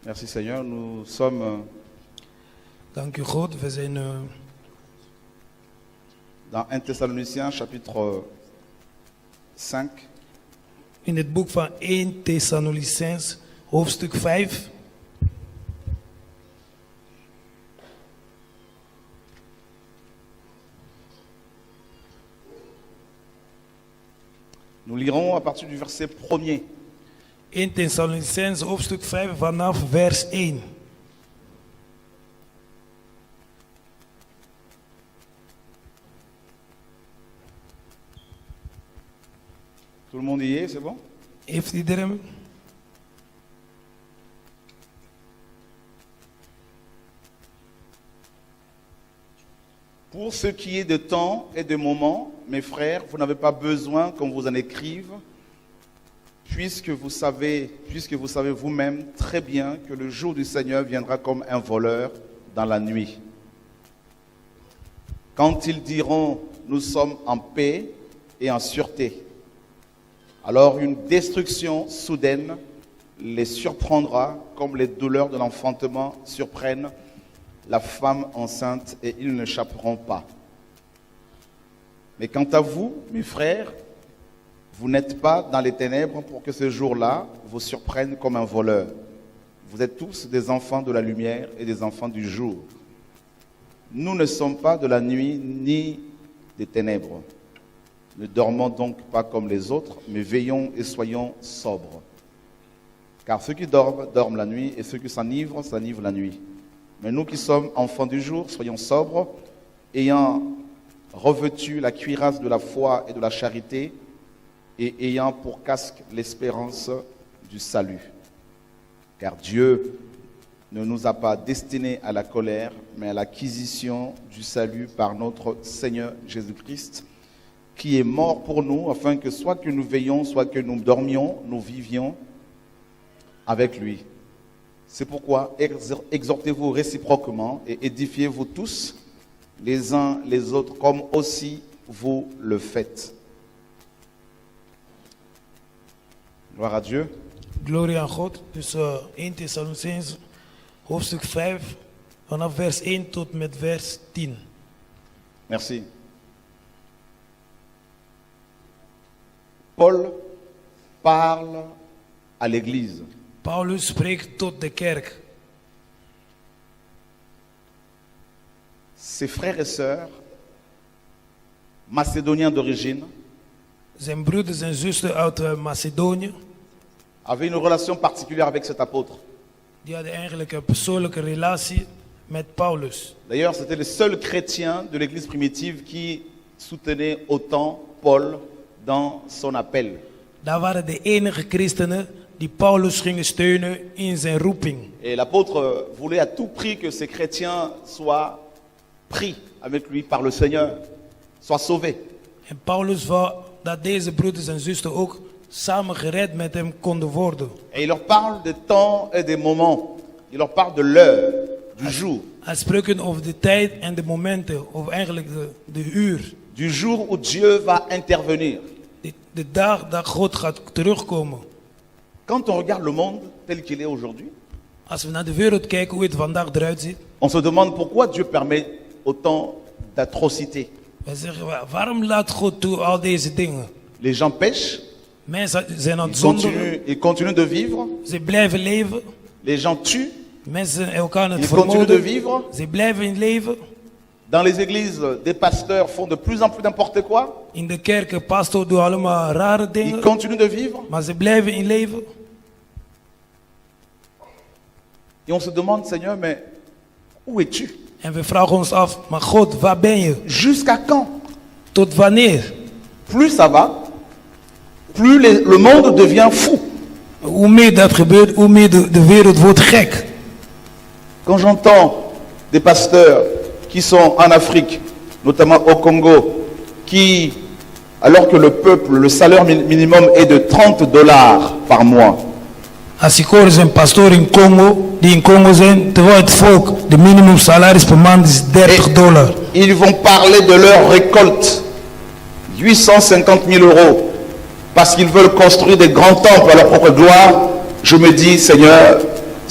Merci Seigneur, nous sommes Dank u God, we zijn dans 1 Thessaloniciens chapitre 5. in het boek van 1 Thessalonicenzen, hoofdstuk 5. Nous lirons à partir du verset 1er. 1 Thessalonicenzen, hoofdstuk 5, vanaf vers 1. Tout le monde y est, c'est bon? Heeft iedereen? Pour ce qui est de temps et de moments, mes frères, vous n'avez pas besoin qu'on vous en écrive, puisque vous savez vous-même très bien que le jour du Seigneur viendra comme un voleur dans la nuit. Quand ils diront « nous sommes en paix et en sûreté », alors une destruction soudaine les surprendra comme les douleurs de l'enfantement surprennent la femme enceinte et ils n'échapperont pas. Mais quant à vous, mes frères, vous n'êtes pas dans les ténèbres pour que ce jour-là vous surprenne comme un voleur. Vous êtes tous des enfants de la lumière et des enfants du jour. Nous ne sommes pas de la nuit ni des ténèbres. Ne dormons donc pas comme les autres, mais veillons et soyons sobres. Car ceux qui dorment, dorment la nuit, et ceux qui s'enivrent, s'enivrent la nuit. Mais nous qui sommes enfants du jour, soyons sobres, ayant revêtu la cuirasse de la foi et de la charité, et ayant pour casque l'espérance du salut. Car Dieu ne nous a pas destinés à la colère, mais à l'acquisition du salut par notre Seigneur Jésus-Christ, qui est mort pour nous, afin que soit que nous veillions, soit que nous dormions, nous vivions avec lui. C'est pourquoi exhortez-vous réciproquement et édifiez-vous tous les uns les autres, comme aussi vous le faites. Gloire à Dieu. Glorie aan God. Dus 1 Thessalonicenzen, hoofdstuk 5, vanaf vers 1 tot met vers 10. Merci. Paul parle à l'Église. Paulus spreekt tot de kerk. Ses frères et sœurs, macédoniens d'origine, Zijn broeders en zusters uit Macedonië, avaient une relation particulière avec cet apôtre. die hadden eigenlijk een persoonlijke relatie met Paulus. D'ailleurs, c'était les seuls chrétiens de l'Église primitive qui soutenaient autant Paul dans son appel. Daar waren de enige christenen die Paulus gingen steunen in zijn roeping. Et l'apôtre voulait à tout prix que ces chrétiens soient pris avec lui par le Seigneur, soient sauvés. En Paulus wou dat deze broeders en zusters ook samen gered met hem konden worden. Et il leur parle des temps et des moments. Il leur parle de l'heure, du jour. Hij spreekt over de tijd en de momenten, of eigenlijk de uur. Du jour où Dieu va intervenir. De dag dat God gaat terugkomen. Quand on regarde le monde tel qu'il est aujourd'hui, Als we naar de wereld kijken hoe het vandaag eruit ziet. on se demande pourquoi Dieu permet autant d'atrocités. Wij zeggen, waarom laat God toe al deze dingen? Les gens pêchent, Mensen zijn aan het zondigen. ils continuent de vivre. Ze blijven leven. Les gens tuent, Mensen zijn elkaar aan het ils continuent de vermoorden. vivre. Ze blijven in leven. Dans les églises, des pasteurs font de plus en plus n'importe quoi. In de kerken, pastor doet allemaal rare Ils dingen. continuent de vivre. Maar ze blijven in leven. Et on se demande, Seigneur, mais où es-tu? En we vragen ons af, maar God, waar ben je? Jusqu'à quand? Tot wanneer? Plus ça va, plus le monde devient fou. Hoe meer dat gebeurt, hoe meer de wereld wordt gek. Quand j'entends des pasteurs qui sont en Afrique, notamment au Congo, qui, alors que le peuple, le salaire minimum est de $30 par mois, Als ik hoor zijn pastoor in Congo, die in Congo zijn, terwijl het volk, de minimumsalaris per maand is $30. ils vont parler de leur récolte, 850 000 €, parce qu'ils veulent construire des grands temples à leur propre gloire. Je me dis, Seigneur,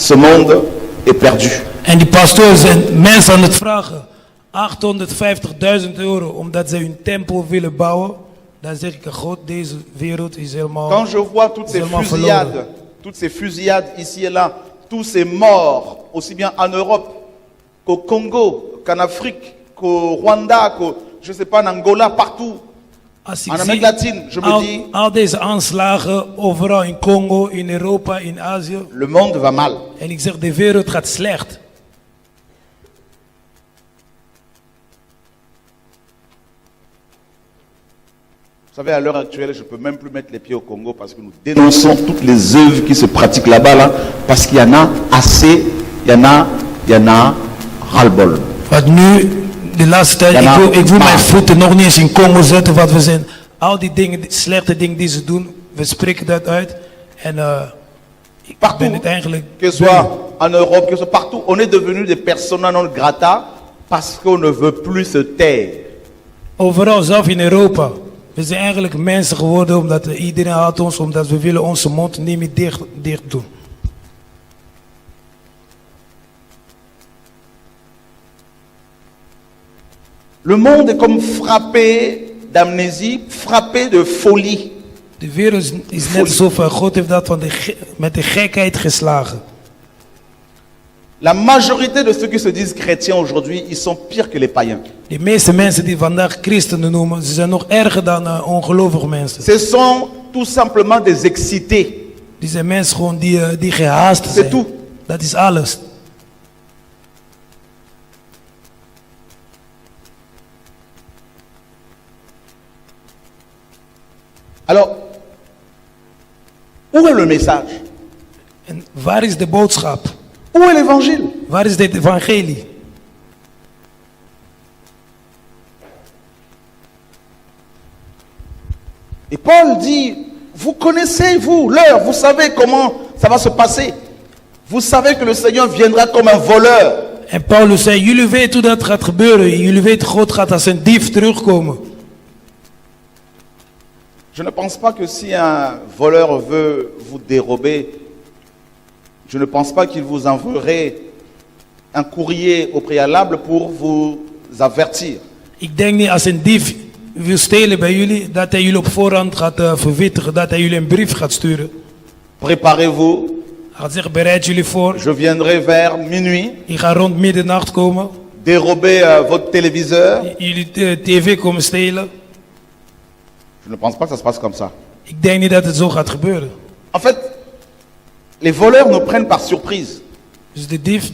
ce monde est perdu. En die pastoor zijn mensen aan het vragen. 850.000 euro omdat ze hun tempel willen bouwen. Dan zeg ik, God, deze wereld is helemaal... Quand je vois toutes ces fusillades ici et là, tous ces morts, aussi bien en Europe qu'au Congo, qu'en Afrique, qu'au Rwanda, je sais pas, en Angola, partout, Als en ik Amérique zie latine, je me dis, al deze aanslagen overal in Congo, in Europa, in Azië. le monde va mal. En ik zeg, de wereld gaat slecht. Vous savez, à l'heure actuelle, je ne peux même plus mettre les pieds au Congo parce que nous dénonçons toutes les œuvres qui se pratiquent là-bas, là, parce qu'il y en a assez, il y en a ras-le-bol. Want nu, de laatste tijd, ik wil mijn voeten nog niet eens in Congo zetten, wat we zijn. Al die dingen, die slechte dingen die ze doen, we spreken dat uit. En ik ben het eigenlijk... Que ce soit en Europe, que ce soit partout, on est devenu des personas non grata parce qu'on ne veut plus se taire. Overal, zelf in Europa. We zijn eigenlijk mensen geworden omdat iedereen haat ons, omdat we willen onze mond niet meer dicht doen. Le monde est comme frappé d'amnésie, frappé de folie. De wereld is net alsof God heeft dat met de gekheid geslagen. La majorité de ceux qui se disent chrétiens aujourd'hui, ils sont pires que les païens. De meeste mensen die vandaag christenen noemen, ze zijn nog erger dan ongelovige mensen. Ce sont tout simplement des excités. Die zijn mensen gewoon die gehaast zijn. C'est tout. Dat is alles. Alors, où est le message? En waar is de boodschap? Où est l'évangile? Waar is dit evangelie? Et Paul dit, vous connaissez, vous, l'heure, vous savez comment ça va se passer. Vous savez que le Seigneur viendra comme un voleur. En Paulus zei, jullie weten hoe dat gaat gebeuren. Jullie weten, God gaat als een dief terugkomen. Je ne pense pas que si un voleur veut vous dérober, je ne pense pas qu'il vous enverrait un courrier au préalable pour vous avertir. Ik denk niet als een dief wil stelen bij jullie, dat hij jullie op voorhand gaat verwittigen, dat hij jullie een brief gaat sturen. Préparez-vous, Hij gaat zeggen, bereid jullie voor. je viendrai vers minuit, Je gaat rond middernacht komen. dérober votre téléviseur. Jullie tv komen stelen. Je ne pense pas que ça se passe comme ça. Ik denk niet dat het zo gaat gebeuren. En fait, les voleurs nous prennent par surprise. Dus de dief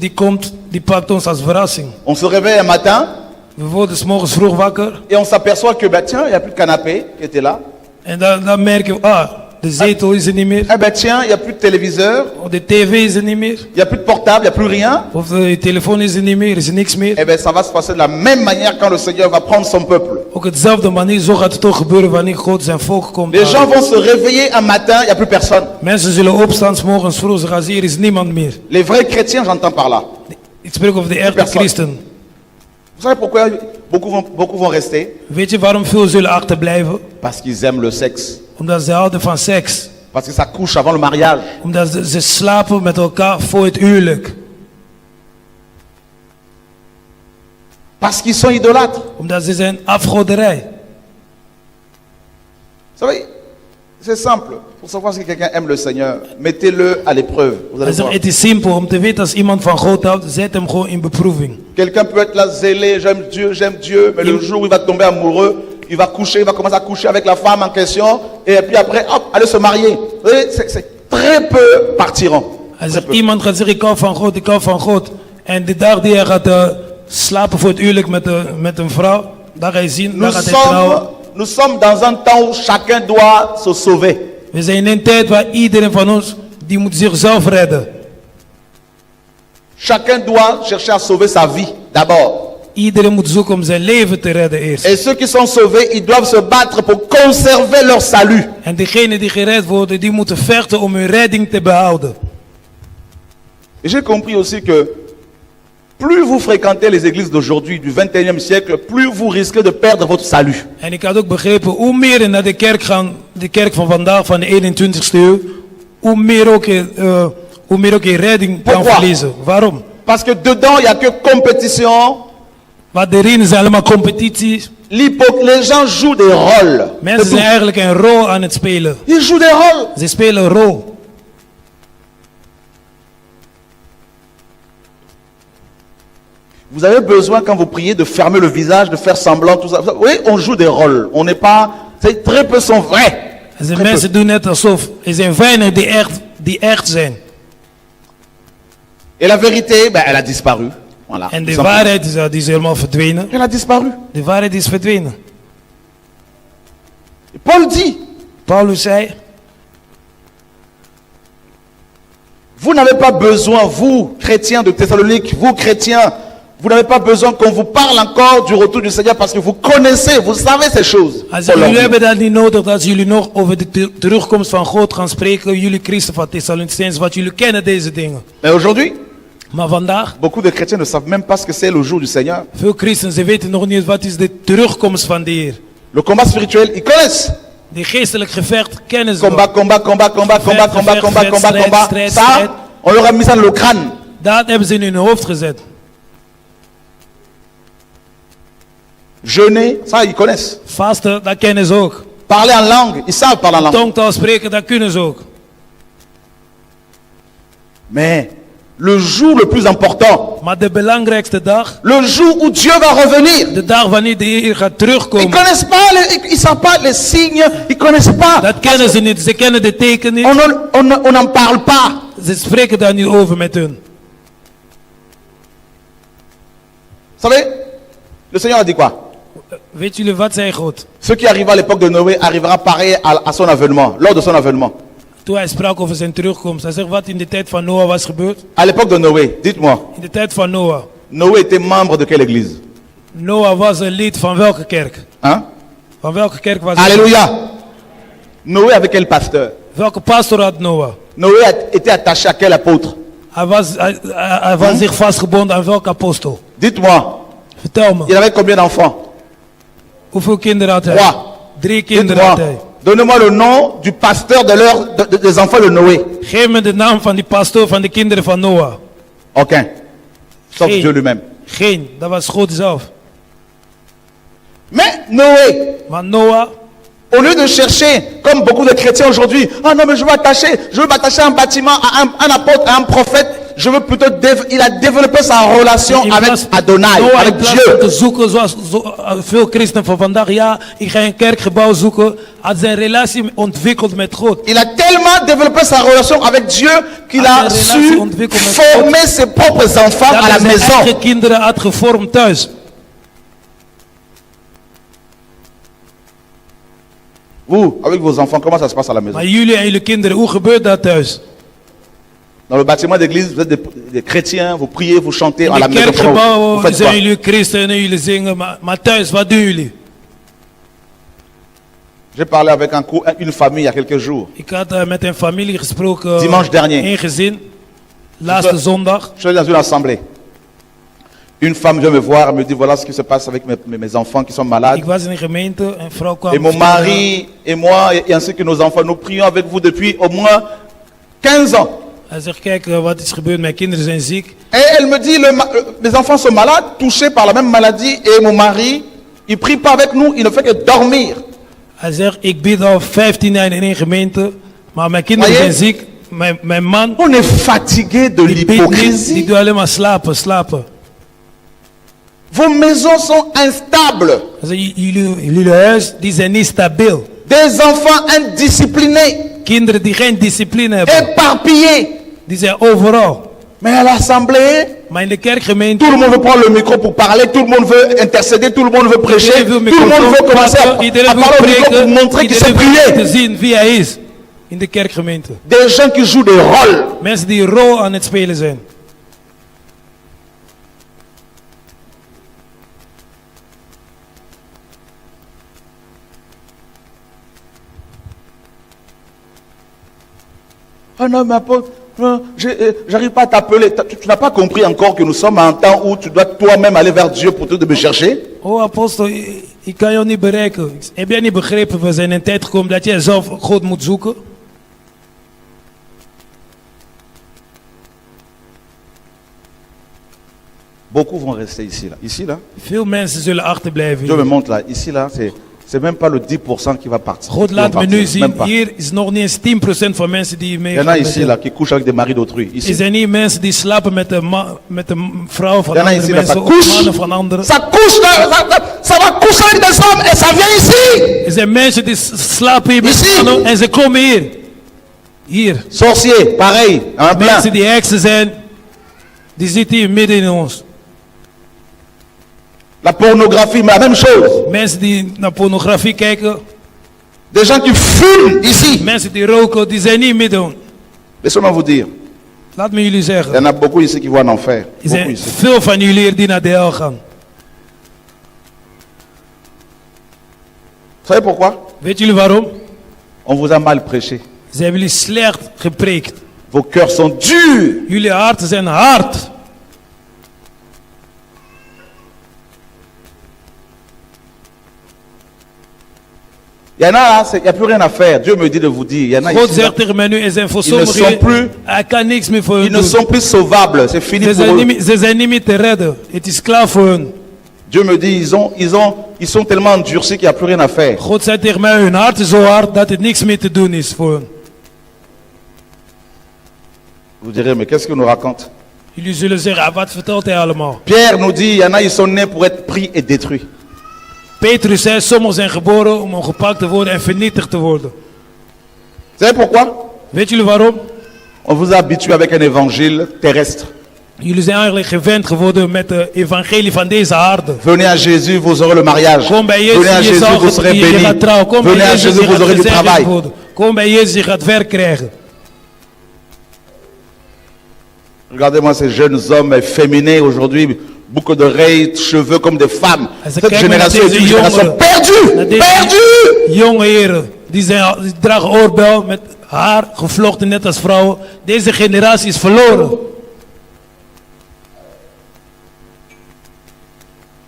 die pakt ons als verrassing. On se réveille un matin We worden 's morgens vroeg wakker. et on s'aperçoit que, tiens, il n'y a plus de canapé qui était là. En dan merken we, de zetel is er niet meer. Eh ben tiens, il n'y a plus de téléviseur, Of de tv is er niet meer. il n'y a plus de portable, il n'y a plus rien. Of de telefoon is er niet meer. Is er niks meer. Eh bien, ça va se passer de la même manière quand le Seigneur va prendre son peuple. Ook hetzelfde manier, zo gaat het toch gebeuren wanneer God zijn volk komt. Les gens vont se réveiller un matin, il n'y a plus personne. Mensen zullen opstaan 's morgens vroeg, ze gaan zien, er is niemand meer. Les vrais chrétiens, j'entends par là. Ik spreek over de echte Personne. christen. Vous savez pourquoi beaucoup vont rester? Weet je waarom veel zullen achterblijven? Parce qu'ils aiment le sexe. Omdat ze houden van seks. Parce que ça couche avant le mariage. Omdat ze slapen met elkaar voor het huwelijk. Parce qu'ils sont idolâtres. Omdat ze zijn afgoderij. Vous savez, c'est simple. Pour savoir si quelqu'un aime le Seigneur, mettez-le à l'épreuve. Vous allez Hij zegt, voir. het is simpel om te weten als iemand van God houdt, zet hem gewoon in beproeving. Quelqu'un peut être là zélé, j'aime Dieu, mais le jour où il va tomber amoureux, il va commencer à coucher avec la femme en question, et puis après, hop, aller se marier. Vous voyez, c'est très peu partiront. Hij Très zegt, peu. iemand gaat zeggen, ik hou van God, ik hou van God. En de dag die hij gaat slapen voor het huwelijk met een vrouw, dan ga je zien, dan gaat hij trouwen. Nous sommes dans un temps où chacun doit se sauver. We zijn in een tijd waar iedereen van ons, die moet zichzelf redden. Chacun doit chercher à sauver sa vie, d'abord. Iedereen moet zoeken om zijn leven te redden eerst. Et ceux qui sont sauvés, ils doivent se battre pour conserver leur salut. En degenen die gered worden, die moeten vechten om hun redding te behouden. Et j'ai compris aussi que plus vous fréquentez les églises d'aujourd'hui, du 21e siècle, plus vous risquez de perdre votre salut. En ik had ook begrepen, hoe meer je naar de kerk gaan, de kerk van vandaag, van de 21ste eeuw, hoe meer ook hoe meer ook je redding kan Pourquoi? verliezen. Waarom? Parce que dedans, il n'y a que compétition. Want erin is allemaal competities. Les gens jouent des rôles. Mensen zijn eigenlijk een rol aan het spelen. Ils jouent des rôles. Ze spelen een rol. Vous avez besoin, quand vous priez, de fermer le visage, de faire semblant, tout ça. Oui, on joue des rôles. On n'est pas... Très peu sont vrais. En de mensen doen net alsof. Er zijn weinig die echt zijn. Et la vérité, ben, elle a disparu. Voilà. En de waarheid die is helemaal verdwenen. Elle a disparu. De waarheid is verdwenen. Et Paul dit, Paulus zei, vous n'avez pas besoin, vous, chrétiens de Thessalonique, vous, chrétiens, vous n'avez pas besoin qu'on vous parle encore du retour du Seigneur parce que vous connaissez, vous savez ces choses. hij zei, jullie hebben dat niet nodig dat jullie nog over de terugkomst van God gaan spreken. Jullie christen van Thessalonicenzen, want jullie kennen deze dingen. Mais aujourd'hui, Maar vandaag, beaucoup de chrétiens ne savent même pas ce que c'est le jour du Seigneur. veel christenen, ze weten nog niet wat is de terugkomst van de Heer. Le combat spirituel, ils connaissent. Die geestelijk gevecht kennen ze Combat, nog. combat. Ça, on leur a mis ça dans le crâne. Dat hebben ze in hun hoofd gezet. Jeûner, ça, ils connaissent. Vasten, dat kennen ze ook. Parler en langue, ils savent parler en langue. Tongtaal spreken, dat kunnen ze ook. Mais le jour le plus important, Maar de belangrijkste dag, le jour où Dieu va revenir, de dag wanneer de Heer gaat ils terugkomen, connaissent pas, ils savent pas les signes, ils connaissent pas. dat kennen ze niet. Ze kennen de teken niet. On n'en parle pas. Ze spreken daar niet over met hun. Vous savez, le Seigneur a dit quoi? Weet jullie wat zei God? Ce qui arriva à l'époque de Noé arrivera pareil à son avènement, lors de son avènement. Toen hij sprak over zijn terugkomst. Hij zegt wat in de tijd van Noah was gebeurd. À l'époque de Noé, dites-moi, In de tijd van Noah. Noé était membre de quelle église? Noah was een lid van welke kerk? Hein? Van welke kerk was hij? Alléluia. Noé avec quel pasteur? Welke pastor had Noah? Noé était attaché à quel apôtre? Hij was zich vastgebonden aan welke apostel? Dites-moi, Vertel me. il avait combien d'enfants? Hoeveel kinderen had hij? 3. 3 kinderen had Dites-moi, hij. donnez-moi le nom du pasteur des enfants de Noé. Geef me de naam van die pastoor van de kinderen van Noah. Aucun. Sauf Geen. Dieu lui-même. Geen, dat was God zelf. Mais Noé, Maar Noah, au lieu de chercher, comme beaucoup de chrétiens aujourd'hui, ah non mais je veux m'attacher à un bâtiment, à un apôtre, à un prophète, je veux plutôt, il a développé sa relation avec Adonai, Noah, avec in plaats van te Dieu. zoeken zoals veel christenen van vandaag. Ja, ik ga een kerkgebouw zoeken. Had zijn relatie ontwikkeld met God. Il a tellement développé sa relation avec Dieu qu'il a su former ses propres enfants Dat à la hij zijn eigen maison. kinderen had gevormd thuis. Vous, avec vos enfants, comment ça se passe à la maison? Maar jullie en jullie kinderen, hoe gebeurt dat thuis? Dans le bâtiment d'église, vous êtes des chrétiens, vous priez, vous chantez à In la de maison. Vous kerkgebouwen faites quoi? zijn jullie christenen, jullie zingen. Maar thuis, wat doen jullie? J'ai parlé avec une famille il y a quelques jours. Ik had met een familie gesproken. Dimanche dernier. Een gezin. Laatste zondag. Je suis allé dans une assemblée. Une femme vient me voir et me dit voilà ce qui se passe avec mes enfants qui sont malades. Ik was in een gemeente. Een vrouw kwam. Et mon mari et moi, et ainsi que nos enfants, nous prions avec vous depuis au moins 15 ans. Hij zegt, kijk wat is gebeurd, mijn kinderen zijn ziek. Et elle me dit, mes enfants sont malades, touchés par la même maladie, et mon mari, il prie pas avec nous, il ne fait que dormir. Hij zegt, ik bid al 15 jaar in één gemeente, maar mijn kinderen zijn ziek. Mijn man, on est fatigué de die bidt niet, die l'hypocrisie. doet alleen maar slapen. Vos maisons sont instables. Hij zegt, jullie huis, die zijn niet stabiel. Des enfants indisciplinés, Kinderen die geen discipline hebben, éparpillés. die zijn overal. Mais à l'assemblée, Maar in de kerkgemeente, tout le monde veut prendre le micro pour parler, tout le monde veut intercéder, tout le monde veut prêcher, iedereen tout wil le monde veut commencer à iedereen wil parler au micro pour preken, montrer qu'il sait iedereen wil te prier. zien wie hij is. In de kerkgemeente. Des gens qui jouent des rôles. Mensen die een rol aan het spelen zijn. Ah non, mais apôtre, j'arrive pas à t'appeler. Tu n'as pas compris encore que nous sommes à un temps où tu dois toi-même aller vers Dieu pour te me chercher. Oh apostel, ik kan jou niet bereiken. Heb jij niet begrepen, we zijn in een tijd gekomen dat jij zelf God moet zoeken? Beaucoup vont rester ici, là. Ici, là. Veel mensen zullen achterblijven Dieu hier. me montre là. Ici, là, c'est même pas le 10% qui va partir. God Qui vont laat me partir, nu zien, même pas. hier is nog niet eens 10% van mensen die Il y meegaan en a met ici, hem. là, qui couchent avec des maris d'autrui. Er Ici. zijn hier mensen die slapen met de vrouw van Il y en a andere ici, là, ça mensen of couche. mannen van anderen. Ça couche, ça va coucher avec des hommes et ça vient ici. Er zijn mensen die slapen hier met Ici. mannen en ze komen hier. Hier. Sorcier, pareil, en plein. Mensen die heksen zijn, die zitten hier midden in ons. La pornographie, mais la même chose. Mensen die naar pornografie kijken, Des gens qui fument ici. mensen die roken, die zijn niet midden. Laissez-moi vous dire, Laat me jullie il y zeggen. en a beaucoup ici qui vont en enfer. Er Beaucoup zijn ici. veel van jullie hier die naar de hel gaan. Vous savez pourquoi? Weet jullie waarom? On vous a mal prêché. Ze hebben jullie slecht gepreekt. Vos cœurs sont durs. Jullie harten zijn hard. Il y en a là, il n'y a plus rien à faire. Dieu me dit de vous dire. Il y en a God ici, là, zegt tegen mij nu, er zijn voor Ils ne sommigen, sont plus- hij kan niks meer voor ils hun ne doen. sont plus sauvables. C'est fini Ze pour zijn, eux. ze zijn niet meer te redden. Het is klaar voor hun. Dieu me dit, ils sont tellement endurcis qu'il n'y a plus rien à faire. God zei tegen mij, hun hart is zo hard dat het niks meer te doen is voor hun. Vous direz, mais qu'est-ce qu'il nous raconte? Jullie zullen zeggen, ah, wat vertelt hij allemaal? Pierre nous dit, il y en a, ils sont nés pour être pris et détruits. Petrus zei, sommigen zijn geboren om gepakt te worden en vernietigd te worden. Vous savez pourquoi? Weet jullie waarom? On vous a habitué avec un évangile terrestre. Jullie zijn eigenlijk gewend geworden met de evangelie van deze aarde. Venez à Jésus, vous aurez le mariage. Kom bij Jezus, Venez à je, Jésus, zal, vous serez je bénis. gaat trouwen. Kom bij Venez à Jezus, Jésus, je vous gaat aurez du gezegend travail. worden. Kom bij Jezus, je gaat werk krijgen. Regardez-moi ces jeunes hommes féminins aujourd'hui, boucles d'oreilles, cheveux comme des femmes. Als ik Cette kijk naar génération est deze une génération jongeren, perdue. naar deze Perdue. jonge heren, die dragen oorbel met haar gevlochten net als vrouwen. Deze generatie is verloren.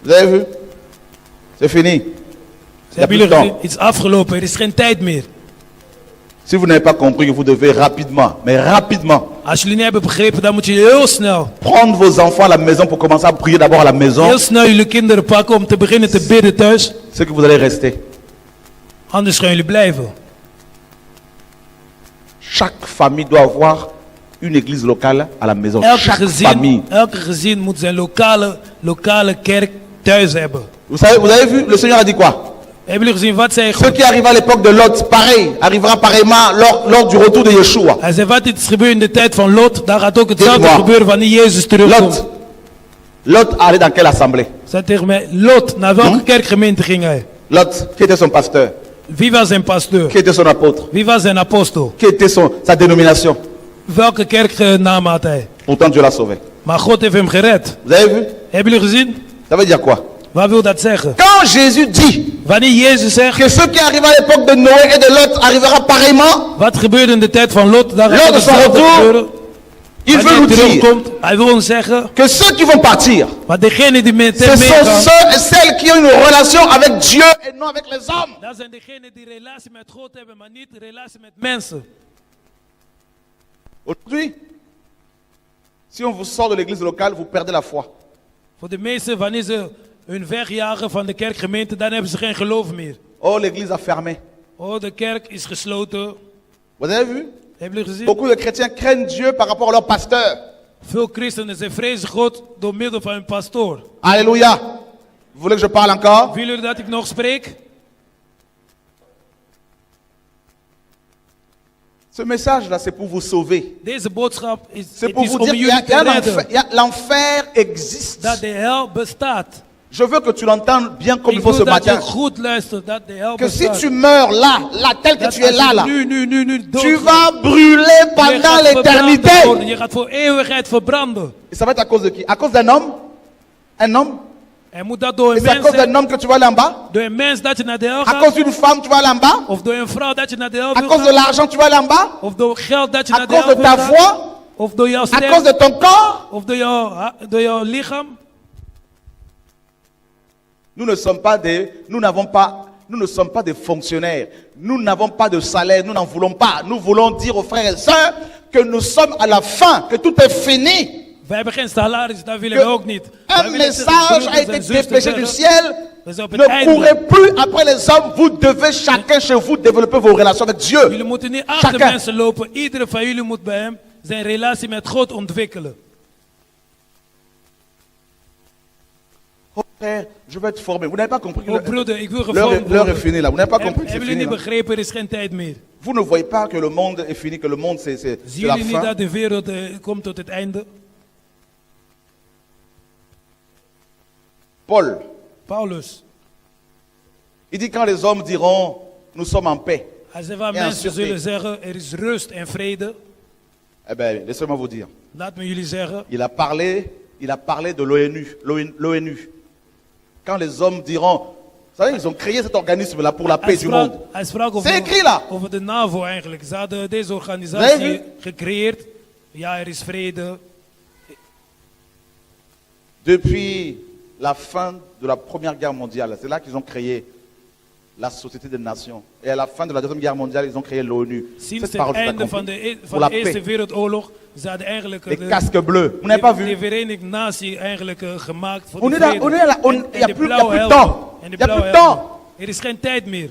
Vous avez vu? C'est fini. Ze hebben jullie gezien, het is afgelopen, er is geen tijd meer. Si vous n'avez pas compris que vous devez rapidement, mais rapidement, Als jullie niet hebben begrepen, dan moet je heel snel, prendre vos enfants à la maison pour commencer à prier d'abord à la maison, heel snel jullie kinderen pakken om te beginnen te bidden thuis. c'est que vous allez rester. Anders gaan jullie blijven. Chaque famille doit avoir une église locale à la maison. Chaque famille. Elke gezin moet zijn lokale kerk thuis hebben. Vous avez vu, le Seigneur a dit quoi? Hebben jullie gezien wat zei Ce God? qui arrive à l'époque de Lot, pareil, arrivera pareillement lors du retour de Yeshua. Hij zei, wat is gebeurd in de tijd van Lot, daar gaat ook hetzelfde Dit-moi. gebeuren wanneer Jezus terugkomt. Lot allait dans quelle assemblée? Zei tegen mij, Lot, naar welke kerkgemeente ging hij? Lot, qui était son pasteur? Wie was zijn pasteur? Qui était son apôtre? Wie was zijn apostel? Qui était sa dénomination? Welke kerknaam had hij? Pourtant Dieu l'a sauvé. Maar God heeft hem gered. Vous avez vu? Hebben jullie gezien? Ça veut dire quoi? Wat wil dat zeggen? Quand Jésus dit Wanneer Jezus zegt, que ce qui arrive à l'époque de Noé et de Lot arrivera pareillement, wat gebeurde in de tijd van Lot, daar Lors gaat de son hetzelfde retour, gebeuren. il veut Wanneer nous hij dire terugkomt, hij wil ons zeggen, que ceux qui vont partir, maar degenen die met ce hem sont meegaan, ceux et celles qui ont une relation avec Dieu et non avec les hommes. dat zijn degenen die relatie met God hebben, maar niet relatie met mensen. Aujourd'hui, si on vous sort de l'église locale, vous perdez la foi. Voor de meesten, wanneer ze hun wegjagen van de kerkgemeente, dan hebben ze geen geloof meer. Oh, l'église a fermé. Oh, de kerk is gesloten. Vous avez vu? Hebben jullie gezien? Beaucoup de chrétiens craignent Dieu par rapport à leur pasteur. Veel christenen, ze vrezen God door middel van hun pastoor. Alléluia. Vous voulez que je parle encore? Willen jullie dat ik nog spreek? Ce message-là, c'est pour vous sauver. Deze boodschap is, C'est het pour is vous om dire jullie te redden. l'enfer existe. Dat de hel bestaat. Je veux que tu l'entendes bien comme il Ik faut ce wil dat je matin. goed luistert dat de hel Que si bestaat. tu meurs là, tel que Dat tu es als là, je là, nu dood tu gaat, vas brûler je pendant gaat verbranden l'éternité. worden. Je gaat voor eeuwigheid verbranden. Et ça va être à cause de qui? À cause d'un homme? Un homme? En moet dat door Et een c'est à mens cause d'un zijn? homme que tu vas aller en bas? Door een mens dat je naar de hel À gaat? cause d'une femme, tu vas aller en bas? Of door een vrouw dat je naar de hel À wil cause de gaan? l'argent, tu vas aller en bas? Of door geld dat je À naar de cause hel de wil ta gaan? foi? Of door jouw À cause de stem? ton corps? Of door jouw lichaam? Nous ne sommes pas nous ne sommes pas des fonctionnaires. Nous n'avons pas de salaire. Nous n'en voulons pas. Nous voulons dire aux frères et sœurs que nous sommes à la fin, que tout est fini. We hebben geen salaris, dat willen we ook niet. Un un message a été dépêché du ciel. Dus op het Ne einde, courez plus après les hommes. Vous devez chacun chez vous développer vos relations avec Dieu. jullie moeten niet achter Chacun. mensen lopen. Iedere van jullie moet bij hem zijn relatie met God ontwikkelen. Oh frère, je veux être formé. Vous n'avez pas compris que Oh broeder, ik wil l'heure gevormd l'heure est worden. finie là. Vous n'avez pas compris que c'est Hebben jullie fini niet là. begrepen, er is geen tijd meer. Vous ne voyez pas que le monde est fini, que le monde c'est Zien la jullie niet fin. dat de wereld komt tot het einde? Paul, Paulus, il dit quand les hommes diront nous sommes en paix. hij zegt waar Ja, mensen sûreté. zullen zeggen er is rust en vrede. Eh bien, laissez-moi vous dire. Laat me jullie zeggen. Il a parlé de l'ONU. Quand les hommes diront, vous savez, ils ont créé cet organisme-là pour la paix du monde. Hij sprak C'est écrit là. over de NAVO eigenlijk. Ze hadden deze Nee, organisatie nee. gecreëerd. Ja, er is vrede. Depuis la fin de la Première Guerre mondiale, c'est là qu'ils ont créé la Société des Nations. Et à la fin de la Deuxième Guerre mondiale, ils ont créé l'ONU. Sinds Cette het parole, vous einde avez van compris. de, Pour van la de Eerste paix. Wereldoorlog, ze hadden eigenlijk Les casques bleus. Vous n'avez pas vu? de Verenigde Natie eigenlijk gemaakt voor On de est là, vrede. on est là, En il y a de plus blauwe de helmen. temps. En de Il y a blauwe plus de helmen. temps. Er is geen tijd meer.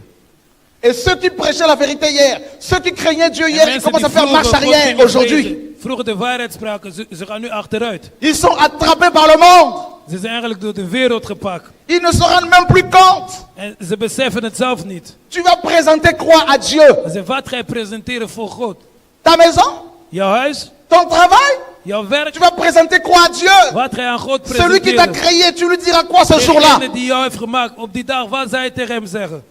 Et ceux qui prêchaient la vérité hier, ceux qui craignaient Dieu En hier, ils mensen commencent die à faire marche vroeger God arrière gingen aujourd'hui. vrezen, vroeger de waarheid spraken, ze gaan nu achteruit. Ils sont attrapés par le monde. Ze zijn eigenlijk door de wereld gepakt. Ils ne se rendent même plus compte. En ze beseffen het zelf niet. Tu vas présenter quoi à Dieu? Ze zeggen, wat ga je presenteren voor God? Ta maison? Jouw huis? Ton travail? Jouw werk? Tu vas présenter quoi à Dieu? Wat ga je aan God Celui qui t'a presenteren? créé, tu lui diras quoi ce jour-là? Degene die jou heeft gemaakt, op die dag, wat zou je tegen hem zeggen?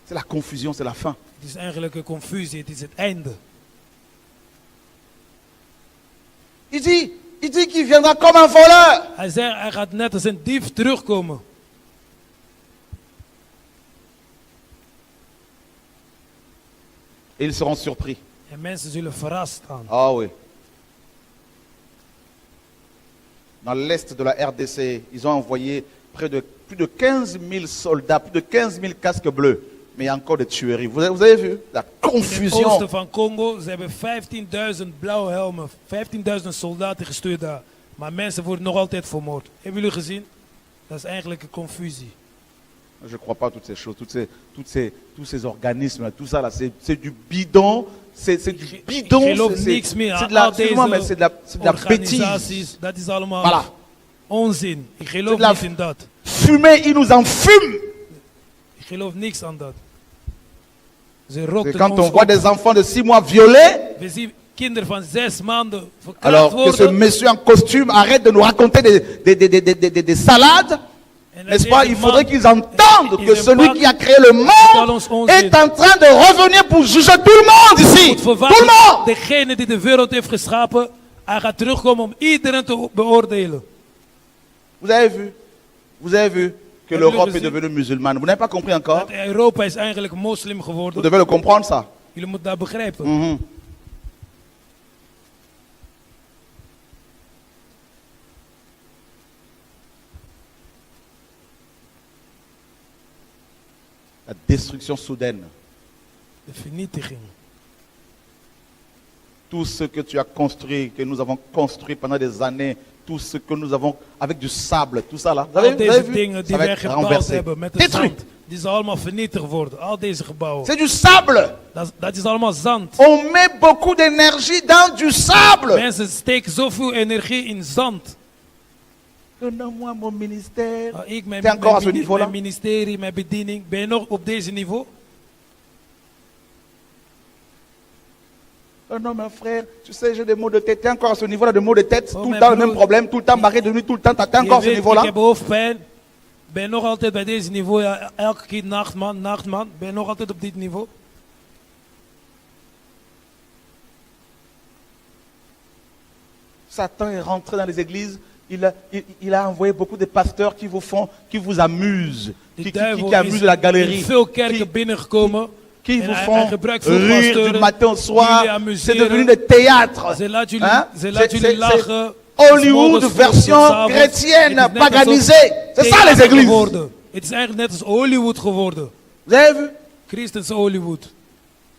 C'est la confusion, c'est la fin. Het is eigenlijk een confusie, het is het einde. Il dit qu'il viendra comme un voleur. Hij zegt, hij gaat net als een dief terugkomen. Et ils seront surpris. En mensen zullen verrast staan. Ah oui. Dans l'est de la RDC, ils ont envoyé plus de 15 000 soldats, plus de 15 000 casques bleus. Mais il y a encore des tueries. Vous avez vu? La In het confusion. oosten van Congo, ze hebben 15.000 blauwe helmen, 15.000 soldaten gestuurd daar. Maar mensen worden nog altijd vermoord. Hebben jullie gezien? Dat is eigenlijk een confusie. Je ne crois pas à toutes ces choses, tous ces organismes, tout ça là, c'est du bidon, c'est du bidon, Ik geloof niks meer c'est aan de la, al excuse-moi, mais deze c'est de la bêtise. organisaties. Dat is allemaal Voilà. onzin. Ik geloof C'est de la- niet in dat. Fumer, ils nous enfument. Ik geloof niks aan dat. Ze Et rotten quand on ons voit op. des enfants de 6 mois violés, We zien kinderen van 6 maanden verkracht alors que ce worden. monsieur en costume arrête de nous raconter des salades, En n'est-ce dan pas? deze Il faudrait man qu'ils entendent in que zijn celui pak qui a créé le vertel ons monde onzin. est en train de revenir pour juger tout le monde ici. moet Tout verwachten, le monde. degene die de wereld heeft geschapen, hij gaat terugkomen om iedereen te beoordelen. Vous avez vu? Vous avez vu que Hebben l'Europe jullie est devenue musulmane? Vous n'avez pas compris encore? Dat Europa is eigenlijk moslim Vous geworden. devez le comprendre ça. Jullie moeten dat begrijpen. Mhm. La destruction soudaine. De vernietiging. Tout ce que tu as construit, que nous avons construit pendant des années, tout ce que nous avons avec du sable, tout ça là. Vous Al avez deze vu? dingen die Ça va wij être gebouwd renversé. hebben met de Détruit. zand, die zal allemaal vernietigd worden. Al deze gebouwen. C'est du sable. Dat is allemaal zand. On met beaucoup d'énergie dans du sable. Mensen steken zoveel energie in zand. Donne-moi mon ministère. Ik, T'es encore à ce niveau-là? mijn ministerie, mijn bediening. Ben je nog op deze niveau? Oh non, mon frère, tu sais, j'ai des maux de tête. T'es encore à ce niveau-là de maux de tête. Oh, Tout le mais temps le broer, même problème, tout le temps barré de nuit, tout le temps. T'es encore à ce Je weet, niveau-là? ik heb hoofdpijn. Ben je nog altijd bij deze niveau? Ja, elke keer nachtman. Ben je nog altijd op dit niveau? Satan est rentré dans les églises. Il a envoyé beaucoup de pasteurs qui vous amusent, De qui duivel amusent la is in galerie, veel kerken binnengekomen. qui En vous hij font gebruikt veel rire pasteuren du matin au die soir. jullie C'est amuseren. devenu des théâtres. Ze laat jullie, Hein? ze laat jullie lachen. Hollywood S'morgens, version s'avonds. chrétienne, Het is net paganisée. alsof C'est ça les theater églises. geworden. Het is eigenlijk net als Hollywood geworden. Vous avez vu? Christense Hollywood.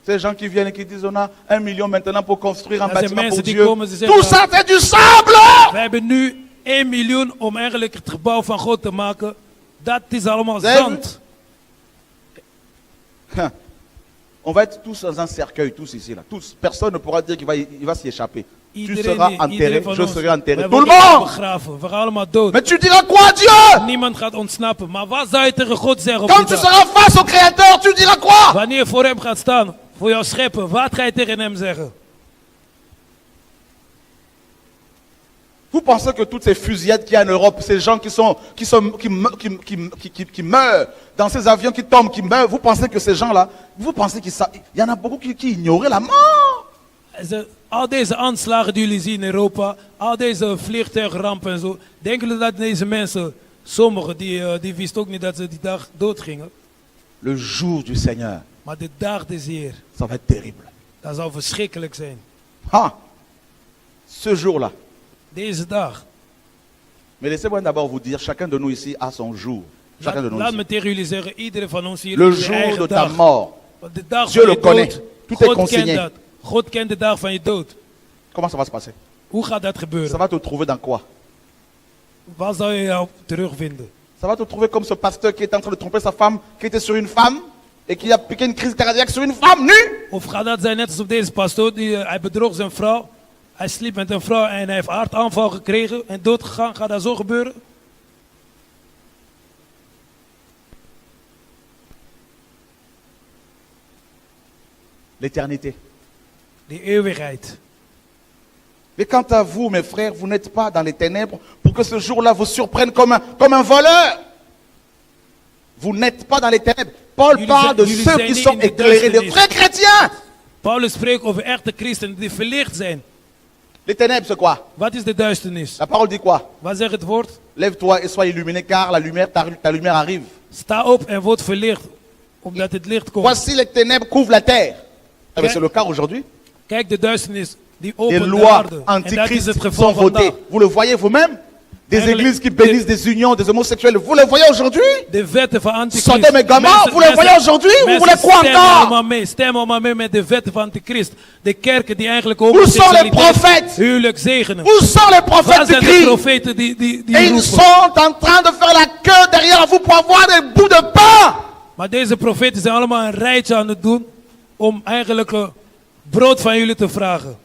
Ces gens qui viennent et qui disent on a 1 million maintenant pour construire un Dat zijn bâtiment pour mensen die Dieu. komen, ze zeggen, Tout ça c'est du sable! we hebben nu 1 miljoen om eigenlijk het gebouw van God te maken. Dat is allemaal Vous avez zand. On va être tous dans un cercueil, tous ici là. Tous. Personne ne pourra dire qu'il va s'y échapper. Tu Iedereen seras die- enterré, iedereen van je ons. serai enterré. Wij Tout le worden allemaal monde! begraven. We gaan allemaal dood. Mais tu diras quoi à Dieu? Niemand gaat ontsnappen. Maar wat zou je tegen God zeggen op Quand die tu dag? seras face au Créateur, tu diras quoi? Wanneer je voor hem gaat staan, voor jouw schepper, wat ga je tegen hem zeggen? Vous pensez que toutes ces fusillades qu'il y a en Europe, ces gens qui meurent dans ces avions qui tombent, qui meurent, vous pensez que ces gens-là, vous pensez qu'il y en a beaucoup qui ignoraient la mort? Al deze aanslagen die jullie zien in Europa, al deze vliegtuigrampen en zo, denken jullie dat deze mensen, sommigen die wisten ook niet dat ze die dag doodgingen? Le jour du Seigneur, Maar de dag des Heer, ça va être terrible. dat zou verschrikkelijk zijn. Ah, ce jour-là. Deze dag. Mais laissez-moi d'abord vous dire, chacun de nous ici a son jour. Chacun de nous Laat ici. me tegen jullie zeggen, iedereen van ons hier Le heeft zijn jour eigen de ta dag. mort. Want de dag Dieu van le je connaît. dood, Tout est God consigné. kent dat. God kent de dag van je dood. Comment ça va se passer? Hoe gaat dat Ça gebeuren? va te trouver dans quoi? Waar zou je jou terugvinden? Ça va te trouver comme ce pasteur qui est en train de tromper sa femme, qui était sur une femme et qui a piqué une crise cardiaque sur une femme nue. Of gaat dat zijn net als op deze pastoor, hij bedroog zijn vrouw. Hij sliep met een vrouw en hij heeft hartaanval gekregen en doodgegaan. Gaat dat zo gebeuren? L'éternité. Die eeuwigheid. Mais quant à vous, mes frères, vous n'êtes pas dans les ténèbres pour que ce jour-là vous surprenne comme un voleur. Vous n'êtes pas dans les ténèbres. Paul parle de ceux qui sont éclairés, des vrais chrétiens. Paulus spreekt over echte christenen die verlicht zijn. Les ténèbres, c'est quoi? Wat is de duisternis? La parole dit quoi? Wat zegt het woord? Lève-toi et sois illuminé car la lumière, ta lumière arrive. Sta op en word verlicht, omdat het licht komt. Voici les ténèbres couvrent la terre. Eh bien, c'est le cas aujourd'hui. Kijk, de duisternis die Des opent de lois aarde. En dat is antichrist het sont gevolg votées. vandaag. Vous le voyez vous-même? Des Eigenlijk, églises qui bénissent des unions des homosexuels. Vous le voyez aujourd'hui? De wetten van Antichrist. Sodome et Gomorrhe, vous le voyez aujourd'hui? Vous voulez quoi encore? Stem allemaal mee met de wetten van Antichrist. De kerken die eigenlijk Où sont les prophètes? huwelijk zegenen. Où sont les Waar prophètes zijn de de Christ? profeten die Et ils roepen? sont en train de faire la queue derrière vous pour avoir des bouts de pain. Maar deze profeten zijn allemaal een rijtje aan het doen om eigenlijk brood van jullie te vragen.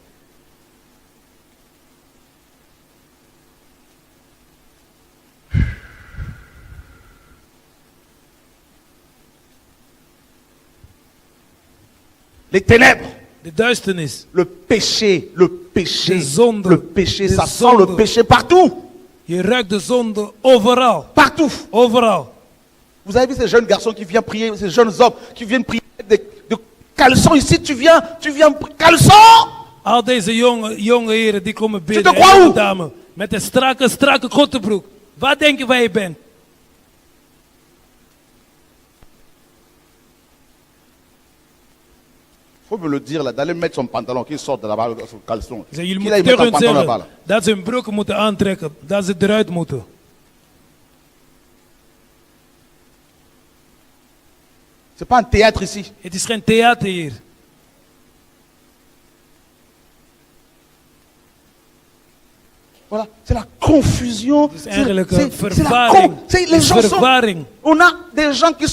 Les ténèbres, De duisternis, le péché, De zonde. le péché, De ça sent le zonde. péché partout. je ruikt de zonde overal. Partout. Overal. Vous avez vu ces jeunes garçons qui viennent prier, ces jeunes hommes qui viennent prier de caleçons ici, tu viens caleçon. Al deze jonge heren die komen te bidden. crois En où? de dame met een strakke kottenbroek. Waar denk je waar je bent? Faut me le dire là, d'aller mettre son pantalon, qu'il sorte de là-bas, son caleçon. Ik zeg, jullie Qu'il aille moeten mettre un tegen hun pantalon là-bas. zeggen là. dat ze hun broeken moeten aantrekken. Dat ze eruit moeten. C'est pas un théâtre ici. Het is geen theater hier. Voilà, c'est la confusion. Het is eigenlijk een c'est la verwarring. les Het is gens sont, verwarring. on a des gens qui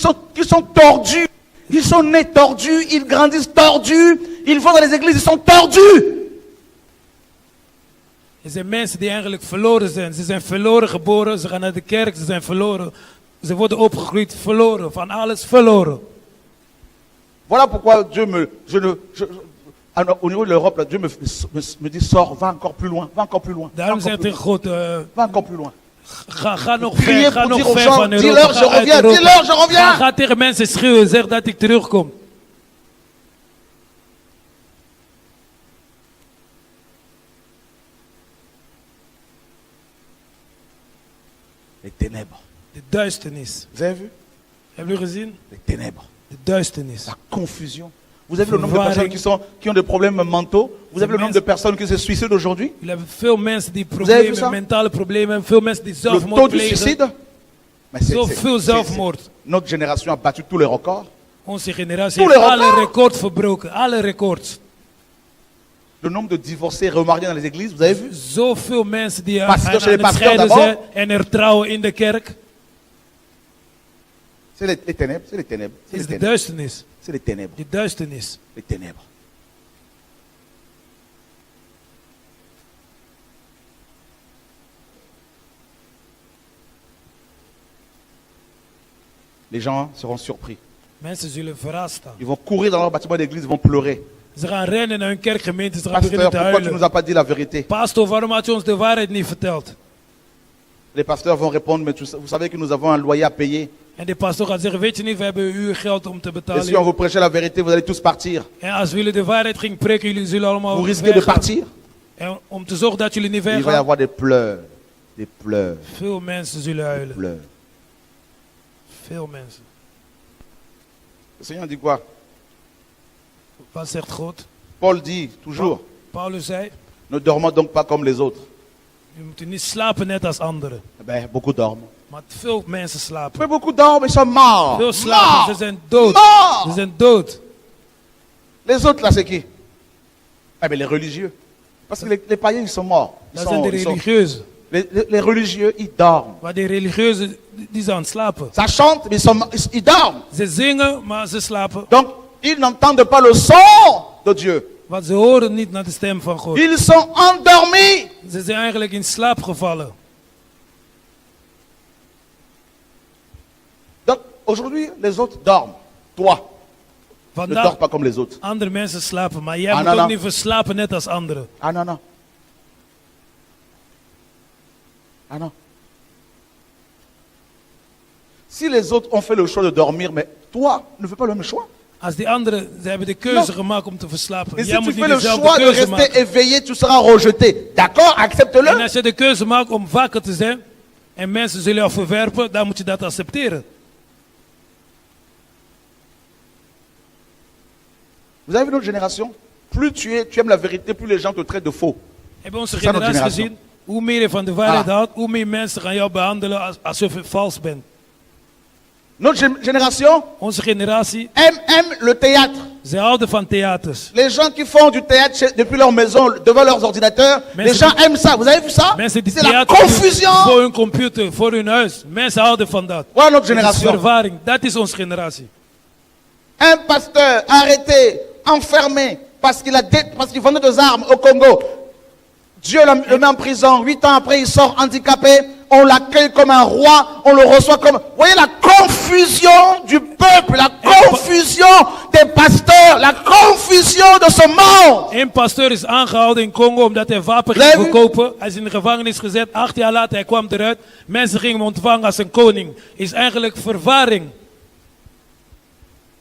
sont tordus. Ils sont nés tordus, ils grandissent tordus, ils vont dans les églises, ils sont tordus. Er zijn mensen die eigenlijk verloren zijn. Ze zijn verloren geboren. Ze gaan naar de kerk. Ze zijn verloren. Ze worden opgegroeid verloren. Van alles verloren. Voilà pourquoi Dieu au niveau de l'Europe, là, Dieu me dit, sors, va encore plus loin, va encore plus loin. Daarom Va zegt encore tegen plus God, loin, va encore plus loin. ga nog Priez ver, ga pour nog dire aux ver gens, van Europa. dis-leur, je Ga uit reviens, Europa. dis-leur, je reviens. Ga tegen mensen schreeuwen, zeg dat ik terugkom. Les ténèbres. De duisternis. Vous avez vu? Hebben jullie gezien? Les ténèbres. De duisternis. La confusion. Vous avez le nombre de personnes qui ont des problèmes mentaux. Vous avez le nombre de personnes qui se suicident aujourd'hui. Jullie hebben veel mensen die avez vu ça? problemen, mentale problemen hebben. Veel mensen die Le zelfmoord taux du plegen. suicide. Mais Zoveel zelfmoord. notre génération a battu tous les records. Onze generatie Tous heeft les alle records. records verbroken. Alle records. Le nombre de divorcés et remariés dans les églises, vous avez vu? Zoveel mensen die Pastor, aan chez les het pasteurs scheiden d'abord. zijn en er trouwen in de kerk. C'est les ténèbres, c'est les ténèbres. C'est Is les de ténèbres. duisternis. C'est les ténèbres. Die duisternis. Les ténèbres. Les gens seront surpris. Mensen zullen verrast staan. Ils vont courir dans leur bâtiment d'église, ils vont pleurer. Ze gaan rennen naar hun kerkgemeente, ze gaan Pasteur, beginnen te pourquoi tu nous huilen. as pas dit la vérité? Pastor, waarom had je ons de waarheid niet verteld? Les pasteurs vont répondre, mais vous savez que nous avons un loyer à payer. En de pastor gaat zeggen, weet je niet, we hebben uw geld om te Et si on betalen. vous prêchait la vérité, vous allez tous partir. En als jullie de waarheid gingen preken, jullie zullen allemaal Vous risquez de weggaan. partir. En om te zorgen dat jullie niet Il va y weggaan, avoir des pleurs. Des pleurs. veel mensen zullen huilen. Pleurs. Veel mensen. Le Seigneur dit quoi? Wat zegt God? Paul dit toujours, Paulus zei, ne dormons donc pas comme les autres. je moet niet slapen net als anderen. Eh ben, beaucoup dorment. Maar veel mensen slapen. Mais beaucoup dorment, ils sont morts. Veel slapen, ze Morts. zijn dood. Morts. Ze zijn dood. Les autres là, c'est qui? Eh bien, les religieux. Parce que les païens, ils sont morts. Dat zijn de religieuzen. Les religieux, ils dorment. Maar die religieuzen, die zijn aan het slapen. Ça chante, mais ils dorment. Ze zingen, maar ze slapen. Donc, ils n'entendent pas le son de Dieu. Want ze horen niet naar de stem van God. Ils sont endormis. Ze zijn eigenlijk in slaap gevallen. Donc, aujourd'hui, les autres dorment. Toi, ne dors Vandaag, pas comme les autres. andere mensen slapen, maar jij Ah, moet nou, ook nou. niet verslapen net als anderen. Ah non, non. Ah non. Si les autres ont fait le choix de dormir, mais toi, ne fais pas le même choix. Als die anderen, ze hebben de keuze Non. gemaakt om te verslapen. Et si Jij tu moet fais niet le dezelfde choix de keuze rester maken. éveillé, tu seras rejeté. D'accord? En Accepte-le. als je de keuze maakt om wakker te zijn, en mensen zullen jou verwerpen, dan moet je dat accepteren. Vous avez vu notre génération? Plus tu aimes la vérité, plus les gens te traitent de faux. Hebben onze Dat is notre generatie generatie. gezien? Hoe meer je van de waarheid Ah. houdt, hoe meer mensen gaan jou behandelen alsof je vals bent. Notre génération Onze generatie, aime le théâtre. ze houden van theaters. Les gens qui font du théâtre depuis leur maison, devant leurs ordinateurs, Mais les c'est gens aiment ça. Vous avez vu ça? Mensen die C'est la theater doen confusion. voor hun computer, voor hun huis. Mensen houden van dat. Voilà notre Dat is génération. verwarring. Dat is onze generatie. Un pasteur arrêté, enfermé, parce qu'il vendait des armes au Congo. Dieu le met en prison. 8 ans après, il sort handicapé. On l'accueille comme un roi. On le reçoit comme... Vous voyez la confusion du peuple, la confusion des pasteurs, la confusion de ce monde. Een pasteur is aangehouden in Congo omdat hij wapen Leuk. ging verkopen. Hij is in de gevangenis gezet. 8 jaar later, hij kwam eruit. Mensen gingen hem ontvangen als een koning. Is eigenlijk verwarring.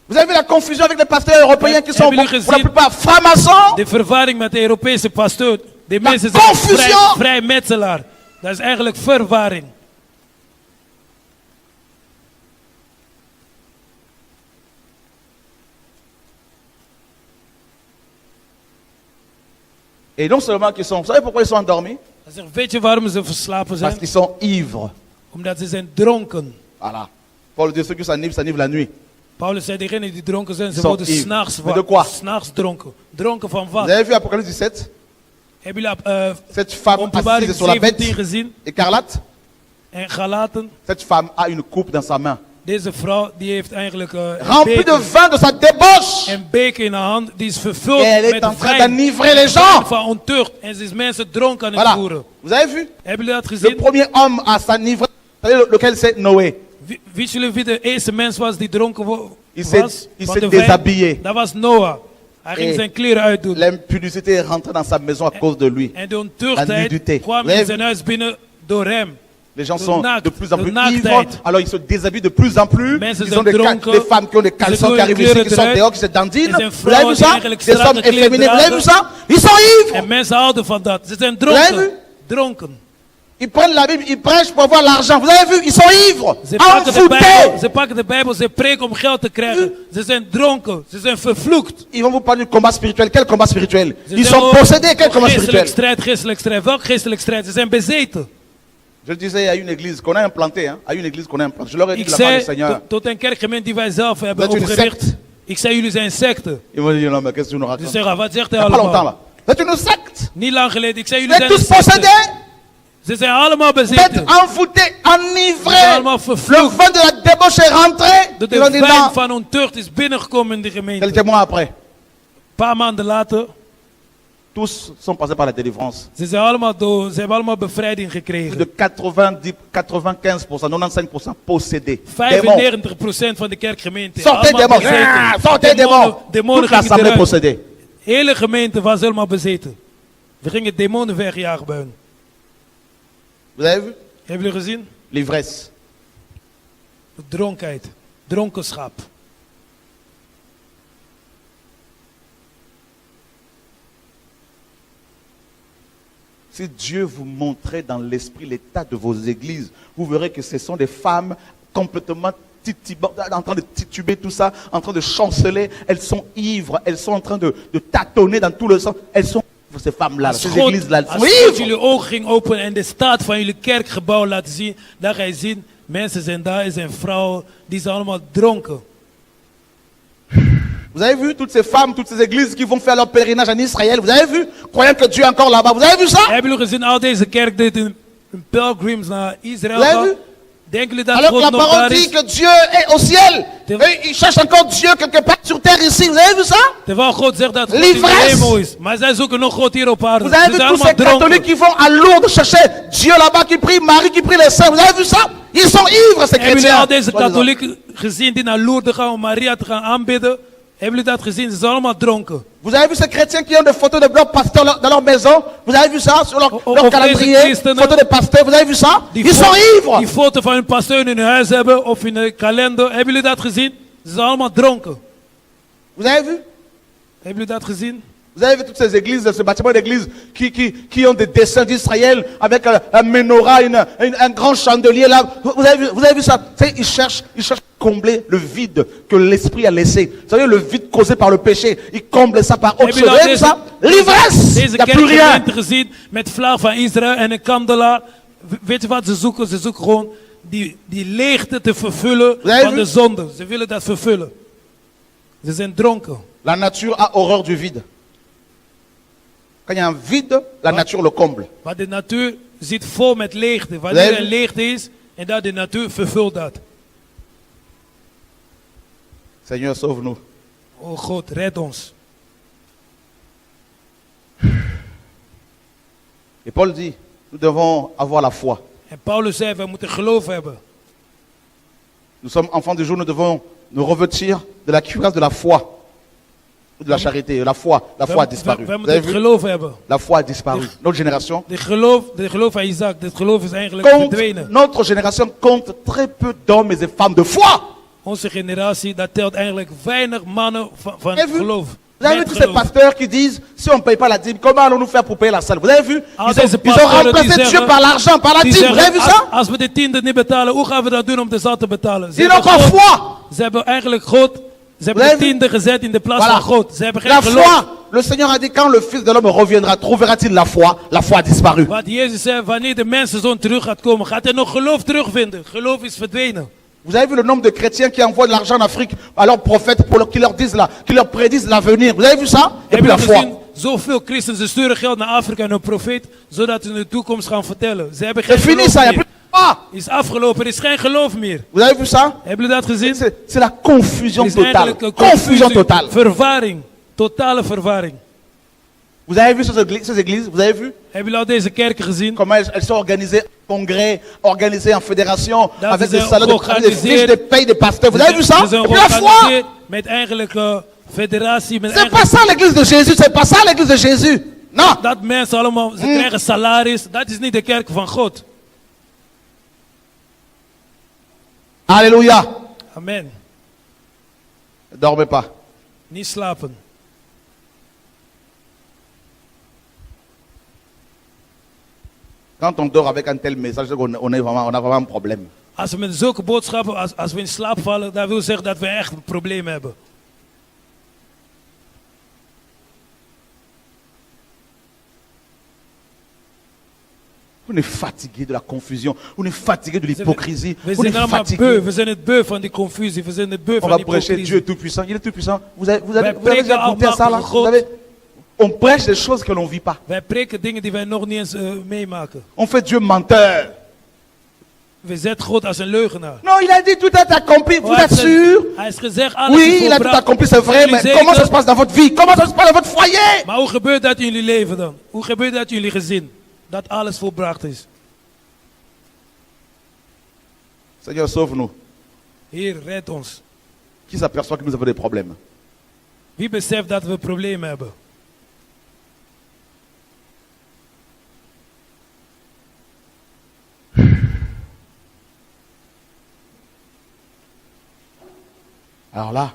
Vous avez vu la confusion avec les pasteurs européens qui sont Hebben jullie pour la gezien plupart francs-maçons? de verwarring met de Europese pasteur. De La mensen zijn confusion. vrij metselaar. Dat is eigenlijk verwarring. Et non seulement qu'ils sont... Vous savez pourquoi ils sont endormis? Hij zegt, weet je waarom ze verslapen Parce zijn? qu'ils sont ivres. Omdat ze zijn dronken. Voilà. Paul dit ceux qui s'enivrent la nuit. Paulus zei, degenen die dronken zijn, ze Sont worden ivres. s'nachts Mais de quoi? dronken. Dronken van Vous wat? avez vu Apocalypse 17? Hebben jullie Cette femme Openbaring assise sur la bête 17 gezien? écarlate, En Galaten, cette femme a une coupe dans sa main. deze vrouw die heeft eigenlijk een Remplie de vin de sa débauche. een beker in haar hand, die is vervuld Et elle est met en train wijn d'enivrer les gens. van ontucht. En ze is mensen dronken aan het Voilà. voeren. Vous avez vu? Hebben jullie dat Le gezien? premier homme à s'enivrer, vous savez lequel c'est? Noé. Weten jullie wie de eerste mens was die dronken Il was? s'est Van de wijn? déshabillé. Dat was Noah. Hij ging Et zijn kleren uitdoen. L'impudicité est rentrée dans sa maison à cause de lui. En de La ontuchtheid nudité. kwam Vous avez in zijn huis binnen door hem. Les gens De sont naakt- de plus en de plus naaktheid. ivres, alors ils se déshabillent de plus en plus. Mensen Ils ont zijn dronken. des femmes qui ont des caleçons Ze doen qui arrivent hun ici, kleren qui sortent eruit. dehors, qui se dandinent. Er zijn Vous avez vu vrouwen die ça? eigenlijk Des strakke hommes kleren efféminés, vous avez vu dragen. ça? Ils sont ivres. En mensen houden van dat. Ze zijn Vous avez dronken. vu? Dronken. Ils prennent la Bible, ils prêchent pour avoir l'argent. Vous avez vu? Ils sont ivres. Ze pakken, Envoûtés. ze pakken de Bijbel, ze preken om geld te krijgen. Ze zijn dronken, ze zijn vervloekt. Ils vont vous parler du combat spirituel. Quel combat spirituel? Ze Ils zijn sont ook possédés. Quel combat spirituel? geestelijk strijd. Welk geestelijk strijd? Ze zijn bezeten. Je le disais à une église qu'on a implantée, hein, à une église qu'on a implantée. Je leur ai dit Ik de la part du zei Seigneur. tot een kerkgemeente die wij zelf hebben Dat jullie opgericht. sect. Ik zei, jullie zijn secten. Ils m'ont dit, non, mais qu'est-ce que tu nous Ze racontes? zeggen, wat zegt hij Il n'y a pas longtemps allemaal? là. C'est une secte. Niet lang geleden. Ik zei, Vous jullie êtes zijn een tous secte. possédés. Ze zijn allemaal Vous êtes bezeten. envoûtés, enivrés. allemaal Le vervloekt. vin de la débauche est rentré. De Ils ont dit wijn non. van ontucht is binnengekomen in de gemeente. Quelques mois après, Een paar maanden later, tous sont passés par la délivrance. ze hebben allemaal bevrijding Plus gekregen. de 90, 95%, 95% possédés. Démons. 95% van de kerkgemeente. Sortez allemaal démons. Ah, bezeten. sortez démons. Demonen Toute l'assemblée gingen eruit. possédée. De hele gemeente was helemaal bezeten. We gingen demonen wegjagen bij hun. Vous avez vu? Hebben jullie gezien? L'ivresse. Dronkenheid. Dronkenschap. Si Dieu vous montrait dans l'esprit l'état de vos églises, vous verrez que ce sont des femmes complètement en train de tituber tout ça, en train de chanceler. Elles sont ivres, elles sont en train de tâtonner dans tout le sens. Elles sont, ces femmes-là, ces églises-là, elles sont Als God jullie ivres. ogen ging openen en de staat van jullie kerkgebouw laat zien, dan ga je zien, mensen zijn daar, er zijn vrouwen, die zijn allemaal dronken. Vous avez vu toutes ces femmes, toutes ces églises qui vont faire leur pèlerinage en Israël? Vous avez vu? Croyant que Dieu est encore là-bas. Vous avez vu ça? Hebben jullie gezien, al deze kerk deed een pilgrims naar Israël Vous avez gaan? vu? Denken jullie dat Alors que God la nog parole daar dit is? que Dieu est au ciel. Et il cherche encore Dieu quelque part sur terre ici. Vous avez vu ça? Terwijl God zegt dat God in de L'ivresse. hemel is. Maar zij zoeken nog God hier op aarde. Vous avez Ze vu zijn tous allemaal ces catholiques dronken. qui vont à Lourdes chercher Dieu là-bas, qui prie Marie, qui prie les saints. Vous avez vu ça? Ils sont ivres, ces Hebben jullie chrétiens. al deze Soi-disant. katholieken gezien die naar Lourdes gaan om Maria te gaan aanbidden? Hebben jullie dat gezien? Ze zijn allemaal dronken. Vous avez vu ces chrétiens qui ont des photos de leurs pasteurs dans leur maison? Vous avez vu ça sur leur Of calendrier? deze christenen- Photos de pasteurs, vous avez vu ça? Die Ils sont ivres. Die foto van hun pasteur in hun huis hebben of in hun kalender. Hebben jullie dat gezien? Ze zijn allemaal dronken. Vous avez vu? Hebben jullie dat gezien? Vous avez vu toutes ces églises, ces bâtiments d'église qui ont des dessins d'Israël avec un menorah, un grand chandelier là. Vous avez vu ça? Ils cherchent à combler le vide que l'esprit a laissé. Vous savez, le vide causé par le péché. Ils comblent ça par autre Hebben chose. Vous jullie avez al vu ça? L'ivresse! Il deze n'y a plus rien. kerkgemeente gezien met vlag van Israël en een kandelaar? Weet je wat ze zoeken? Ze zoeken gewoon die leegte te vervullen avez van vu? de zonde. Ze willen dat vervullen. Ze zijn dronken. La nature a horreur du vide. Quand il y a un vide, la nature le comble. Maar de natuur zit vol met leegte. Nee. Wanneer er een leegte is, en dat de natuur vervult dat. Seigneur, sauve-nous. Oh God, red ons. Et Paul dit, nous devons avoir la foi. En Paulus zei, we moeten geloof hebben. Nous sommes enfants du jour, nous devons nous revêtir de la cuirasse de la foi. Ou de la charité. La foi a disparu. We Vous moeten avez het vu? geloof hebben. La foi a disparu. Notre génération De geloof van Isaac, het geloof is eigenlijk compte, verdwenen. notre génération compte très peu d'hommes et femmes de foi. Onze generatie, dat telt eigenlijk weinig mannen van Vous avez vu? geloof. Vous avez vu Met tous ces geloof. pasteurs qui disent, si on ne paye pas la dîme, comment allons-nous faire pour payer la salle? Vous avez vu? Ah, Ils ont deze remplacé pastoren die Dieu zeggen- par l'argent, par la Die dîme. Vous avez zeggen, vu ça? als we de tiende niet betalen, hoe gaan we dat doen om de zaal te betalen? Ze Ils n'ont hebben pas God- foi. Ze hebben eigenlijk God, ze hebben Vous de avez vu? tiende gezet in de plaats Voilà. van God. Ze hebben geen La geloof. foi, le Seigneur a dit, quand le Fils de l'homme reviendra, trouvera-t-il la foi? La foi a disparu. Wat Jezus zei, wanneer de mensenzoon terug gaat komen, gaat hij nog geloof terugvinden. Geloof is verdwenen. Vous avez vu le nombre de chrétiens qui envoient de l'argent en Afrique à leurs prophètes pour qui leur disent qui leur prédisent l'avenir. Vous avez vu ça? Et puis Heb la je foi. gezien, zoveel christenen, ze sturen geld naar Afrika en een profeet, zodat ze hun de toekomst gaan vertellen. Ze hebben geen C'est fini geloof ça, il n'y a plus meer. de foi. Is afgelopen, er is geen geloof meer. Vous avez vu ça? Hebben jullie dat gezien? C'est la confusion Er is totale. eigenlijk een Confusion totale. Verwarring. Totale verwarring. Vous avez vu ces églises? Vous avez vu Hebben jullie al deze kerken gezien? comment elles sont organisées en congrès, organisées en fédération, Dat avec ze des zijn salons de travail, des fiches georganiseerd. de paye des pasteurs. Vous avez vu ça? Ze zijn Et puis la foi. georganiseerd met eigenlijk federatie. Met C'est pas eigenlijk, ça l'église de Jésus. C'est pas ça l'église de Jésus. Non. dat mensen allemaal, ze krijgen salaris. Dat is niet de kerk van God. Alléluia. Amen. Ne dormez pas. Niet slapen. Quand on dort avec un tel message, on a vraiment un problème. Als we met zulke boodschappen, als we in slaap vallen, dat wil zeggen dat we echt een probleem hebben. On est fatigué de la confusion. On est fatigué de l'hypocrisie. We On est zijn allemaal fatigué. beu. We zijn het beu van die confusie. We zijn het beu On van va die prêcher Dieu est hypocrisie. tout puissant. Il est tout puissant. Vous avez Wij déjà preken goûté à ça là? almachtige God. Vous avez- On prêche des choses que l'on ne vit pas. Wij preken dingen die wij nog niet eens meemaken. On fait Dieu menteur. We zetten God als een leugenaar. Non, il a dit tout est accompli. Vous Hij êtes heeft sûr? Hij is gezegd, alles Oui, is il a tout volbracht. accompli, c'est vrai, Zijn mais jullie comment ça se zeker? passe dans votre vie? Comment ça se passe dans votre foyer? Maar hoe gebeurt dat in jullie leven dan? Hoe gebeurt dat in jullie gezin? Dat alles volbracht is. Seigneur, sauve-nous. Heer, red ons. Qui s'aperçoit que nous avons des problèmes? Wie beseft dat we problemen hebben? Alors là,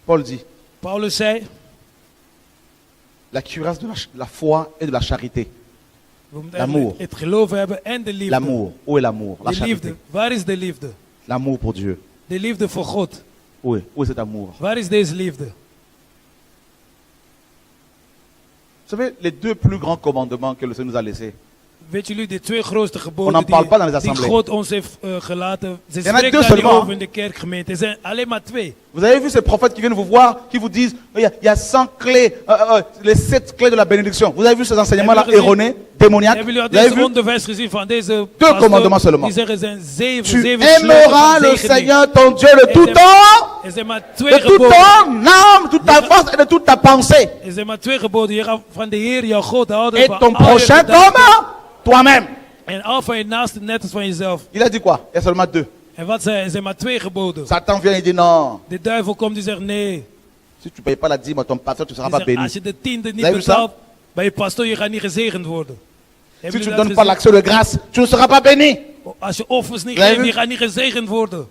Paul dit, Paulus zei, la cuirasse de la foi et de la charité. we moeten L'amour. het geloof hebben en de liefde. L'amour. Où est l'amour? La De charité. liefde. Waar is de liefde? L'amour pour Dieu. De liefde voor God. Où est cet amour? Waar is deze liefde? Vous savez, les deux plus grands commandements que le Seigneur nous a laissés. Weet jullie, de twee grootste On geboden n'en parle pas dans les die assemblées. God ons heeft gelaten. Ze en a spreken deux daar niet seulement. over in de kerkgemeente. Er zijn alleen maar twee. Vous avez vu ces prophètes qui viennent vous voir, qui vous disent, il y a 100 clés, les 7 clés de la bénédiction. Vous avez vu ces enseignements-là Hebben jullie erronés, démoniaques? Hebben jullie al Vous avez deze vu? onderwijs gezien van deze Deux commandements pastor? seulement. Die zeggen er zijn zeven Tu sleutels aimeras van le zegening. Seigneur ton Dieu de tout temps, Er zijn maar twee de toute geboden. ton âme, toute ta force et de toute ta pensée. Er zijn maar twee geboden. Je gaat van de Heer, jouw God, houden. Et van ton al je prochain gedachten. comme toi-même. En al van je naaste net als van jezelf. Il a dit quoi? Il y a seulement 2. En wat zei hij? Er zijn maar twee geboden. Satan vient et dit non. De duivel komt die zegt nee. Si tu ne payes pas la dîme à ton pasteur, tu ne seras Die pas zegt, béni. als je de tiende niet Avez vu ça? betaalt bij je pastoor, je gaat niet gezegend worden. Si Hebben tu ne jullie donnes dat pas gezien? l'action de grâce, tu ne seras pas béni. Als je offers niet Avez geeft, vu? je gaat niet gezegend worden.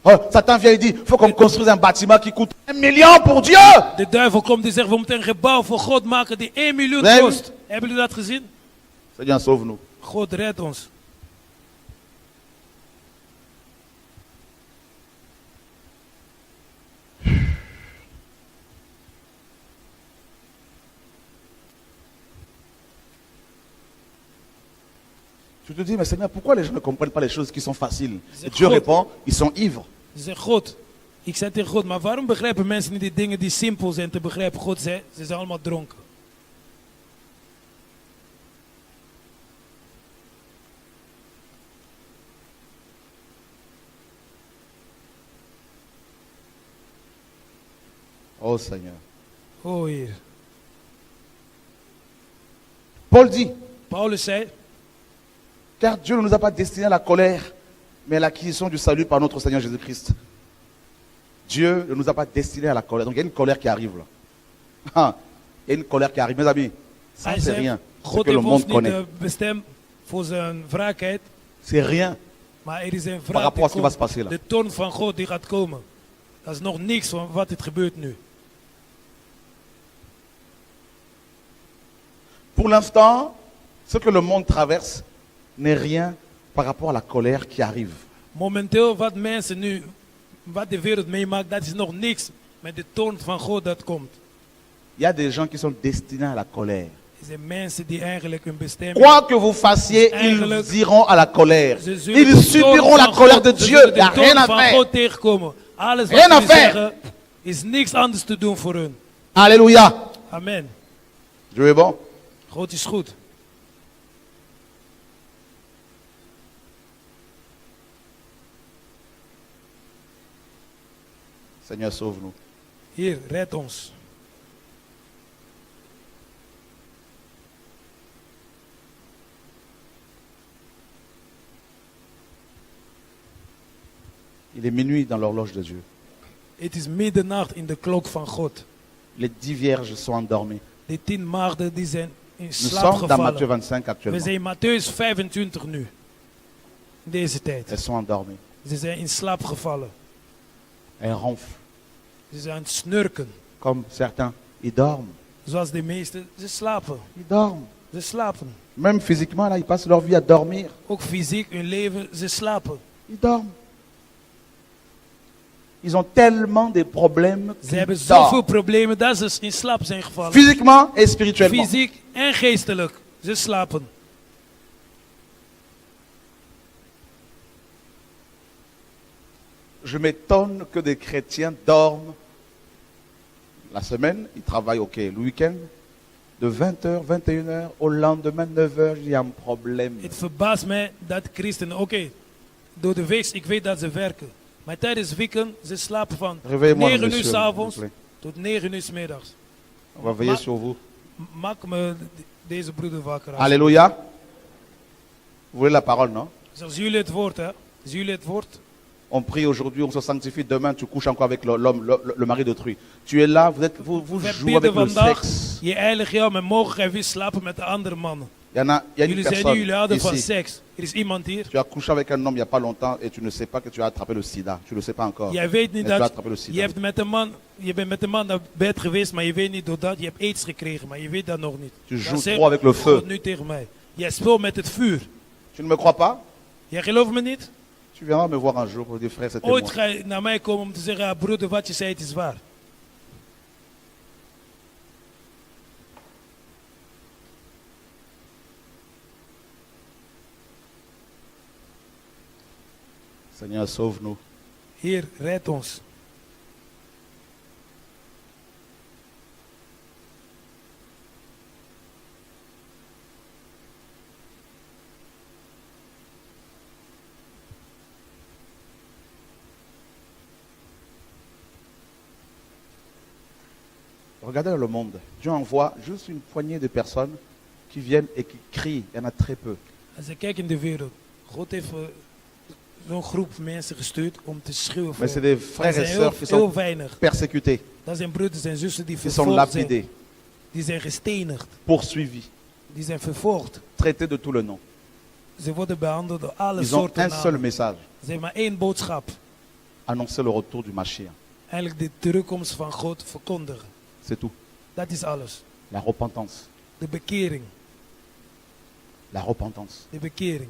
Oh, Satan vient et dit, il faut qu'on construise un bâtiment qui coûte 1 million pour Dieu. De duivel komt die zegt, we moeten een gebouw voor God maken die 1 miljoen Avez vu? kost. Hebben jullie dat gezien? Seigneur, sauve-nous. God redt ons. Tu te dis, mais Seigneur, pourquoi les gens ne comprennent pas les choses qui sont faciles? C'est Et Dieu God. répond, ils sont ivres. Ze zegt, God, ik zei tegen God, maar waarom begrijpen mensen niet die dingen die simpel zijn te begrijpen? God zei, ze zijn allemaal dronken. Oh Seigneur. Oh Heer. Paul dit, Paulus zei, car Dieu ne nous a pas destinés à la colère, mais à l'acquisition du salut par notre Seigneur Jésus-Christ. Dieu ne nous a pas destinés à la colère. Donc il y a une colère qui arrive là. Ah, il y a une colère qui arrive. Mes amis, ça hij c'est zei, rien. Ce God que le heeft ons monde niet connaît. bestemd voor zijn wraakheid, C'est rien. maar er is een Par wraak rapport à ce qui die va se komt. passer là. De toorn van God die gaat komen. Dat is nog niks van wat het gebeurt nu. Pour l'instant, ce que le monde traverse n'est rien par rapport à la colère qui arrive. Momenteel wat mensen nu, wat de wereld meemaakt, dat is nog niks met de toorn van God dat komt. Il y a des gens qui sont destinés à la colère. Er zijn mensen die eigenlijk hun bestemming... Quoi que vous fassiez, Eigenlijk- ils iront à la colère. Ze zullen Ils de subiront toorn la van colère God- de ze Dieu. zullen Il n'y a de rien toorn à van faire. God tegenkomen. Alles wat Rien à jullie faire. zeggen, is niks anders te doen voor hun. Alléluia. Amen. Dieu est bon. God is goed. Seigneur, sauve-nous. Heer, red ons. Il est minuit dans l'horloge de Dieu. Het is middernacht in de klok van God. Les 10 vierges sont endormies. De 10 maagden die zijn in Nous slaap sommes dans Matthieu gevallen. 25 We actuellement. zijn in Matthäus 25 nu. In deze tijd. Elles sont endormies. Ze zijn in slaap gevallen. Elles ronflent. Ze zijn aan het snurken. Comme certains, ils dorment. Zoals de meesten. Ze slapen. Ils dorment. Ze slapen. Même physiquement, là, ils passent leur vie à dormir. Ook fysiek, hun leven, ze slapen. Ils dorment. Ils ont tellement de problèmes Ze qu'ils hebben zoveel dorment. problemen dat ze in slaap zijn gevallen. Physiquement et spirituellement. Fysiek en geestelijk. Ze slapen. Je m'étonne que des chrétiens dorment la semaine, ils travaillent ok, le week-end, de 20h, 21h, au lendemain 9h, il y a un problème. Het verbaast mij dat christenen, oké, door de week, ik weet dat ze werken. Maar tijdens het weekend, ze slapen van Réveillez-moi, 9 uur monsieur, 's s'il avonds vous plaît. tot 9 uur 's middags. On va veiller sur vous. Maak me deze broeder wakker. Alléluia. Vous voulez la parole, non? Zoals jullie het woord, hè? Als jullie het woord. On prie aujourd'hui, on se sanctifie. Demain, tu couches encore avec l'homme, le mari d'autrui. Tu es là, vous We jouez avec bidden le vandaag, sexe. je heilige jou, maar morgen ga je weer slapen met de andere mannen. Il y a une Jullie zijn nu, personne jullie houden van ici. seks. Er is iemand hier. Tu as couché avec un homme il n'y a pas longtemps et tu ne sais pas que tu as attrapé le sida. Tu ne le sais pas encore. Jij weet Mais niet tu as dat attrapé le je, sida. hebt met een man, je bent met een man naar bed geweest, maar je weet niet doordat. Je hebt aids gekregen, maar je weet dat nog niet. Tu Dat joues zegt trop avec le feu. God nu tegen mij. Jij speelt met het vuur. Tu ne me crois pas? Jij gelooft me niet? Tu viendras me voir un jour pour dire frère, c'était Ooit moi. ga je naar mij komen om te zeggen, ah, broeder, wat je zei, het is waar. Seigneur, sauve-nous. Heer, red ons. Regardez le monde. Dieu envoie juste une poignée de personnes qui viennent et qui crient. Il y en a très peu. Als ik kijk in de wereld, God heeft zo'n groep mensen gestuurd om te schreeuwen voor Mais c'est des hem. frères Dat et zijn sœurs qui heel sont weinig. persécutés, Dat zijn broeders en zussen die qui sont vervolgd zijn. lapidés, Die zijn gestenigd. poursuivis, Die zijn vervolgd. traités de tout le nom. Ze worden behandeld door alle Ils ont soorten un seul namen. message. Ze hebben maar één boodschap. Annoncer le retour du Mashiach. Eigenlijk de terugkomst van God verkondigen. C'est tout. Dat is alles. La repentance. De bekering. La repentance. De bekering.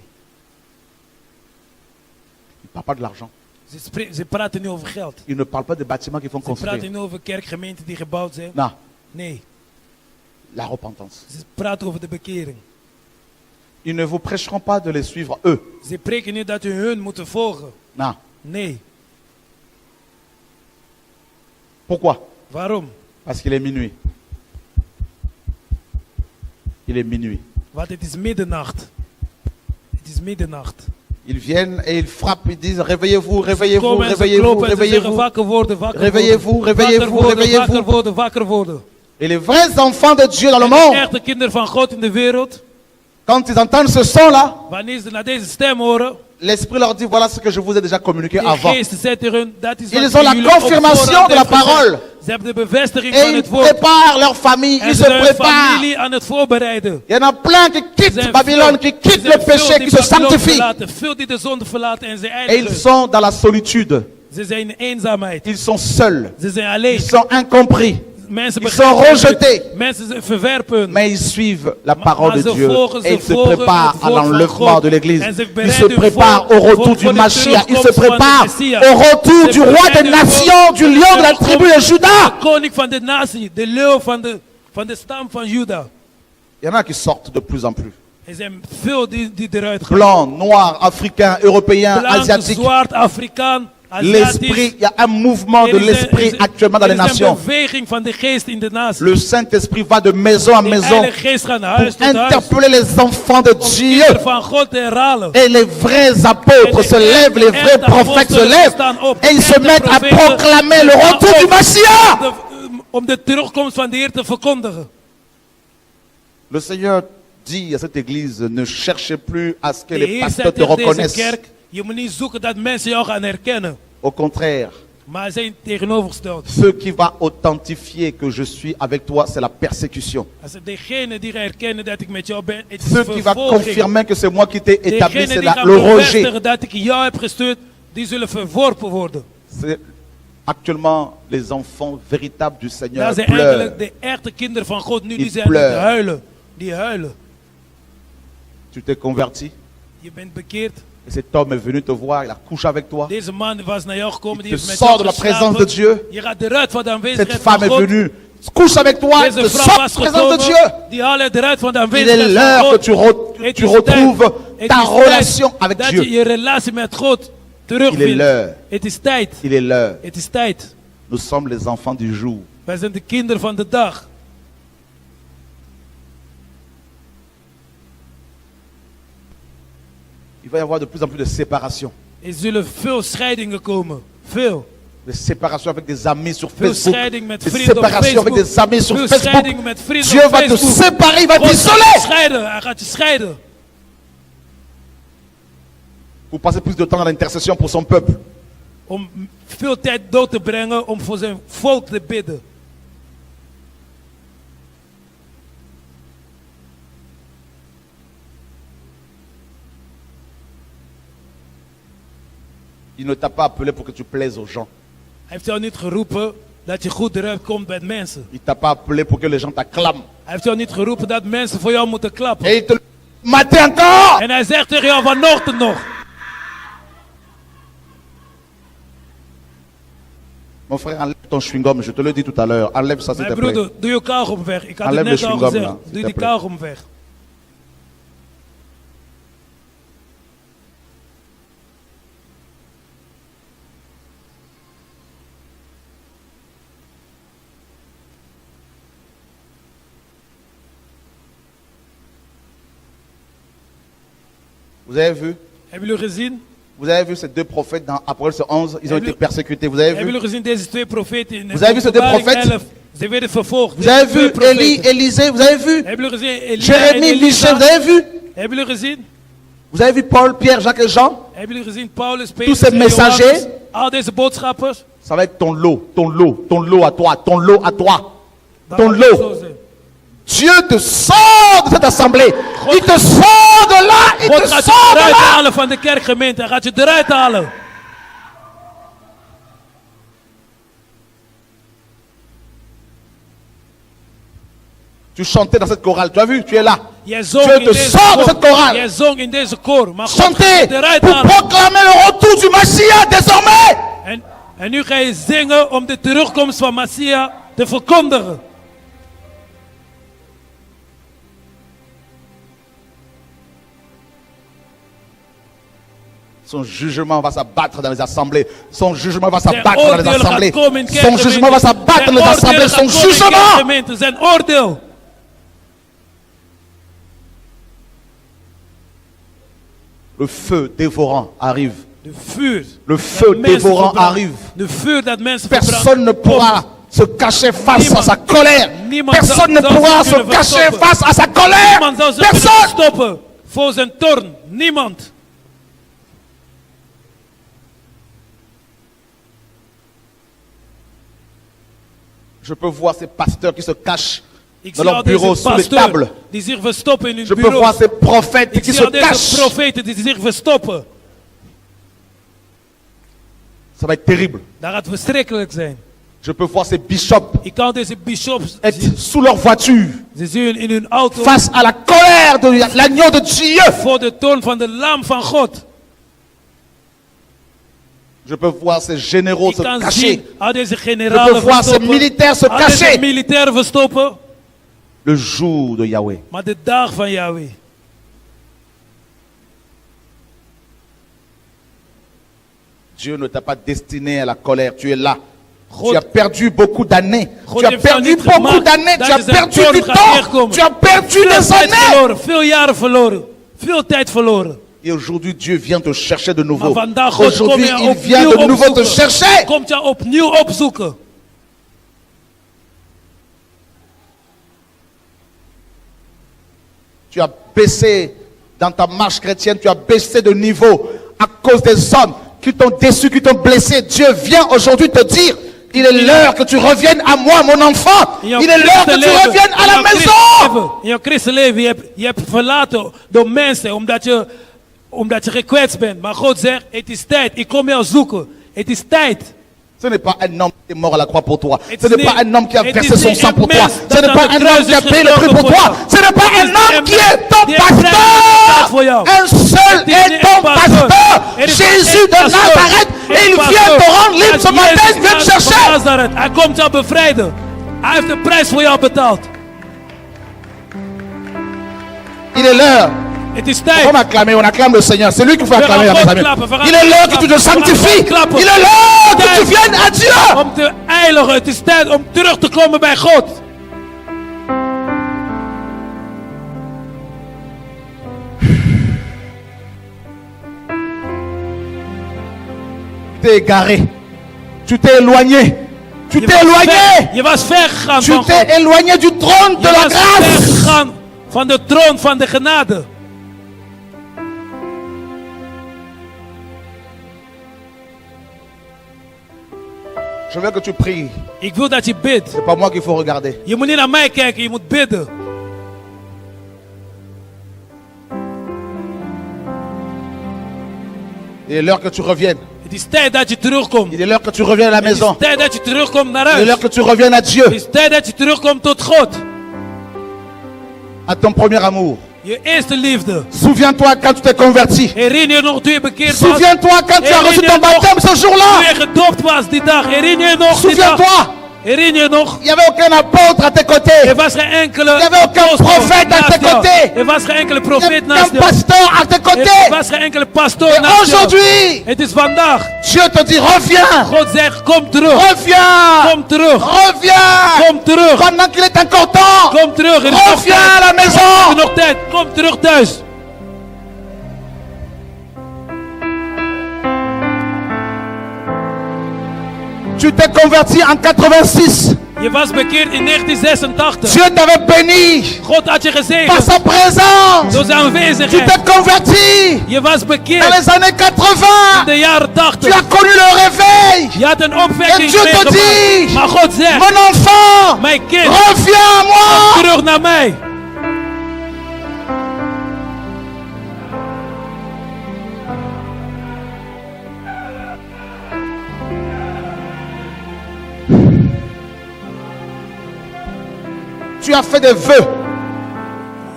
Il ne parle pas de l'argent. Ze praten nu over geld. Il ne parle pas des bâtiments qu'ils vont Ze praten construire. nu over kerkgemeenten die gebouwd zijn. Non, Nee. la repentance. Ze praten over de bekering. Ils ne vous prêcheront pas de les suivre eux. Ze preken nu dat u hun moeten volgen. Non. Nee. Pourquoi? Waarom? Parce qu'il est minuit. Il est minuit. Want het is middernacht. Het is middernacht. Ils viennent et ils frappent, ils disent réveillez-vous, réveillez-vous, Komen en ze réveillez-vous, kloppen en ze zeggen réveillez-vous. wakker worden, wakker Réveillez-vous, worden. réveillez-vous, Wakker worden, réveillez-vous. wakker worden, wakker worden. Et les vrais enfants de Dieu dans le En de monde, echte kinderen van God in de wereld, quand ils entendent ce son-là, wanneer ze naar deze stem horen, l'Esprit leur dit voilà ce que je vous ai déjà communiqué de avant. geest zegt tegen hun, dat is wat Ils ont la jullie op confirmation voorhand de la heeft gezegd. parole. Ze hebben de bevestiging Et van ils het woord. préparent leur famille, En ils ze se zijn hun préparent. familie aan het voorbereiden. Il y en a plein qui Er quittent zijn Babylone, qui er quittent zijn le péché, veel qui die se Babylon sanctifient. verlaten, veel die de zonde verlaten en ze Et ils eindigen. sont dans la solitude. Ze zijn in eenzaamheid. Ils sont seuls. Ze zijn alleen. Ils sont incompris. Mensen Ils sont begrijpen rejetés. het. Mensen verwerpen. Mais ils suivent la parole Maar de ze Dieu. volgen, Et ils ze se volgen préparent het à woord van l'enlèvement God. de l'église. En ze Ils se bereiden préparent voor- au retour voor du de Mashiach. Ils se terugkomst van de préparent Messias. au retour Ze du roi des bereiden nations, voor du lion de la de tribu de Juda. De koning van de natie, de leeuw van de stam van Juda. Il y en a qui sortent de plus en plus. Er zijn veel die eruit gaan. Blancs, noirs, africains, européens, Blank, asiatiques. zwart, Afrikaan, L'esprit, Aziatisch. il y a un mouvement de l'esprit actuellement dans les Er is een nations. beweging van de geest in de natie. Le Saint-Esprit va de maison en De maison Heilige Geest gaat naar pour huis tot huis. interpeller les enfants de Om Dieu. kinderen van God te herhalen. Et les vrais apôtres se lèvent, les vrais prophètes se lèvent et ils se mettent à proclamer le retour du Messie. Om de terugkomst van de Heer te verkondigen. Le Seigneur dit à cette église, ne cherchez plus à ce que De les Heer pasteurs zegt te tegen deze reconnaissent. kerk, je moet niet zoeken dat mensen jou gaan herkennen. Au contraire, Maar ze zijn tegenovergesteld. ce qui va authentifier que je suis avec toi, c'est la persécution. Als degene die gaan herkennen dat ik met jou ben, het is Ce qui va vervolging. confirmer que c'est moi qui t'ai établi, Degene c'est die gaan le rejet. bevestigen dat ik jou heb gestuurd, die zullen verworpen worden. C'est actuellement les enfants véritables du Seigneur Dat zijn pleurent. eigenlijk de echte kinderen van God nu, die Die zijn aan het pleuren. huilen. Die huilen. Tu t'es converti Je bent bekeerd. et cet homme est venu te voir, il a couché avec toi. Deze man was naar jou gekomen, die Je heeft met sors jou de la geslapen. présence de Dieu. Je gaat eruit van de Cette aanwezigheid femme van est God. venue couche avec toi, Deze te vrouw sort was de la présence de Dieu. gekomen, die haal je eruit van de Il aanwezigheid est van l'heure que God. tu retrouves ta relation avec dat Dieu. je je relatie met God terug Il est l'heure. vindt. Het is tijd. Il est l'heure. Het is tijd. Nous sommes les enfants du jour. Wij zijn de kinderen van de dag. Il va y avoir de plus en plus de séparation. Er zullen veel scheidingen komen. Veel. Des séparations avec des amis sur Veel Facebook. scheiding met Des vrienden op séparations avec Facebook. des amis sur Veel Facebook. scheidingen met vrienden Dieu op va te Facebook. séparer, il va God gaat je t'isoler. scheiden. Hij gaat je scheiden. Pour passer plus de temps dans l'intercession pour son peuple. Om veel tijd dood te brengen om voor zijn volk te bidden. Il ne t'a pas appelé pour que tu plaises aux gens. Hij heeft jou niet geroepen dat je goed eruit komt bij mensen. Il t'a pas appelé pour que les gens t'acclament. Hij heeft jou niet geroepen dat mensen voor jou moeten klappen. Et il te matin encore. En hij zegt tegen jou vanochtend nog. Mon frère, enlève ton chewing-gum. Je te le dis tout à l'heure. Enlève ça, s'il te Mijn plaît. broeder, doe je kauwgom weg. Ik had het Enlève net le al chewing-gum, gezegd. là, s'il Doe te die plaît. kauwgom weg. Vous avez vu? Hebben jullie gezien? Vous avez vu ces deux prophètes dans Apocalypse 11? Ils ont Hebben été persécutés. Vous avez Hebben vu? jullie gezien deze twee profeten in Vous avez vu ces deux Openbaring prophètes? 11? Ze werden vervolgd. Vous avez Deze twee vu profeten. Élie, Élisée? Vous avez vu? Hebben jullie gezien Elia en Jérémie, Michel? Elisa? Vous avez vu? Hebben jullie gezien? Vous avez vu Paul, Pierre, Jacques et Jean? Hebben jullie gezien Paulus, Tous Petrus ces en messagers? Johannes? Al deze boodschappers? Ça va être ton lot à toi, ton lot à toi. Dat Ton gaat het zo lot. zijn. Dieu te sort de cette assemblée. Il te sort de là. Il God te gaat je sort de eruit là. halen van de kerkgemeente. Hij gaat je eruit halen. Tu chantais dans cette chorale. Tu as vu? Tu es là. Jij zong Dieu in te deze sort de cette koor. chorale. Jij zong in deze koor. Maar God gaat Chantez je eruit pour halen. proclamer le retour du Messie désormais. En nu ga je zingen om de terugkomst van Massia te verkondigen. Son jugement va s'abattre dans les assemblées. Son jugement va Zijn s'abattre dans les oordeel gaat assemblées. komen in Son jugement va s'abattre dans les assemblées. Son jugement. kerkgemeente. Zijn oordeel. Le feu dévorant arrive. De vuur. Le dat feu mensen dévorant verbrandt. arrive. De vuur dat mensen Personne ne verbrandt. pourra se cacher face à sa colère. Niemand Personne ne zou pourra ze se kunnen cacher verstoppen. face à sa colère. Niemand zou ze kunnen Personne. stoppen voor zijn toorn. Niemand. Je peux voir ces pasteurs qui se cachent Ik dans zie leur al deze bureau, sous les tables. pasteurs die zich verstoppen in hun Je peux bureau. voir ces prophètes Ik qui zie se al deze cachent. profeten die zich verstoppen. Ça va être terrible. Dat gaat verschrikkelijk zijn. Je peux voir ces bishops Ik kan deze bishops être zien. sous leur voiture Ze zien in hun auto face à la colère de l'agneau de Dieu. voor de toorn van de lam van God. Je peux voir ces généraux Ik se kan cacher. zien al deze Je peux generalen voir ces verstoppen. militaires se Al deze cacher. militairen verstoppen. Le jour de Yahweh. Maar de dag van Yahweh. Dieu ne t'a pas destiné à la colère. Tu es là. God- Tu as perdu beaucoup d'années. God Tu as heeft jou perdu niet beaucoup gemaakt d'années. dat Tu as je zijn perdu toorn du gaat temps. tegenkomen. Tu as perdu Veel des tijd années. verloren, veel jaren verloren, veel tijd verloren. Et aujourd'hui, Dieu vient te chercher de Maar nouveau. vandaag God kom Aujourd'hui, je il vient opnieuw de nouveau te opzoeken. chercher. Komt jou opnieuw opzoeken. Tu as baissé dans ta marche chrétienne. Tu as baissé de niveau à cause des hommes qui t'ont déçu, qui t'ont blessé. Dieu vient aujourd'hui te dire, il est l'heure que tu reviennes à moi, mon enfant. In jouw Il est l'heure que tu christenleven- reviennes à in la jouw maison. christenleven- In jouw christenleven, je hebt verlaten door mensen omdat je gekwetst bent. Maar God zegt, het is tijd. Ik kom jou zoeken. Het is tijd. Ce n'est pas un homme qui est mort à la croix pour toi. Het Ce is n'est pas niet- un homme qui a het versé is son niet sang een pour toi. mens Ce dat n'est aan pas de un kruis homme qui a is payé le prix gestorven pour voor toi. jou. Ce n'est pas Het is un niet homme een qui mens est ton die een prijs betaalt voor jou. pasteur. Un seul Het is est niet ton een pasteur. pasteur. Er is Jésus een de pasteur. Nazareth. Een Et il pasteur. vient te rendre libre ce Dat matin. Jezus Il vient te van chercher. Nazareth. Hij komt jou bevrijden. Hij heeft de prijs voor jou betaald. Il est l'heure. Het is tijd. On acclame le Seigneur. C'est lui qu'il faut We acclamer. gaan Mes God amis. klappen. We gaan Il est l'heure God que tu te klappen. We gaan sanctifies. God klappen. Il est l'heure que tu viennes à Dieu. Om te eiligen. Het is tijd om terug te komen bij God. Tu t'es égaré. Tu t'es éloigné. Tu t'es éloigné. Je was ver gegaan Tu van t'es God. éloigné du trône de Je la was ver grâce. gegaan van de troon van de genade. Je veux que tu pries. Ik wil dat je bidt. C'est pas moi qu'il faut regarder. Je moet niet naar mij kijken, je moet bidden. Il est l'heure que tu reviennes. Het is tijd dat je terugkomt. Il est l'heure que tu reviennes à la Het is maison. tijd dat je terugkomt naar Il est huis. l'heure que tu reviennes à Dieu. Het is tijd dat je terugkomt tot God. À ton premier amour. Je eerste liefde. Souviens-toi quand tu t'es converti. Herinner je nog toen je bekeerd was? Souviens-toi quand tu as reçu ton baptême ce Toen jour-là. je gedoopt was die dag. Herinner je nog die dag? Souviens-toi. Herinner je nog? Il n'y avait aucun apôtre à tes côtés. Er was geen enkele Il y avait aucun apostel prophète à naast tes jou. côtés. Er was geen enkele Il n'y profeet avait naast aucun jou. pasteur à tes Er côtés. was geen enkele pastoor Et naast jou. aujourd'hui, Het is vandaag. Dieu te dit, reviens. God zegt, kom terug. Reviens. Kom terug. Reviens. Kom terug. Pendant qu'il est encore temps. Kom terug. Er is nog Reviens à tijd. la Er is maison. nog tijd. Kom terug thuis. Tu t'es converti en 86. Je was bekeerd in 1986. Dieu t'avait béni God had je par gezegend. sa présence. Door zijn Tu aanwezigheid. t'es converti Je was dans bekeerd les années in 80. de jaren Tu 80. as connu le réveil. Je had een opwekking En Dieu te meegemaakt. dit, Maar God zegt, Mon enfant, mijn kind, reviens à moi. terug naar mij. Tu as fait des vœux.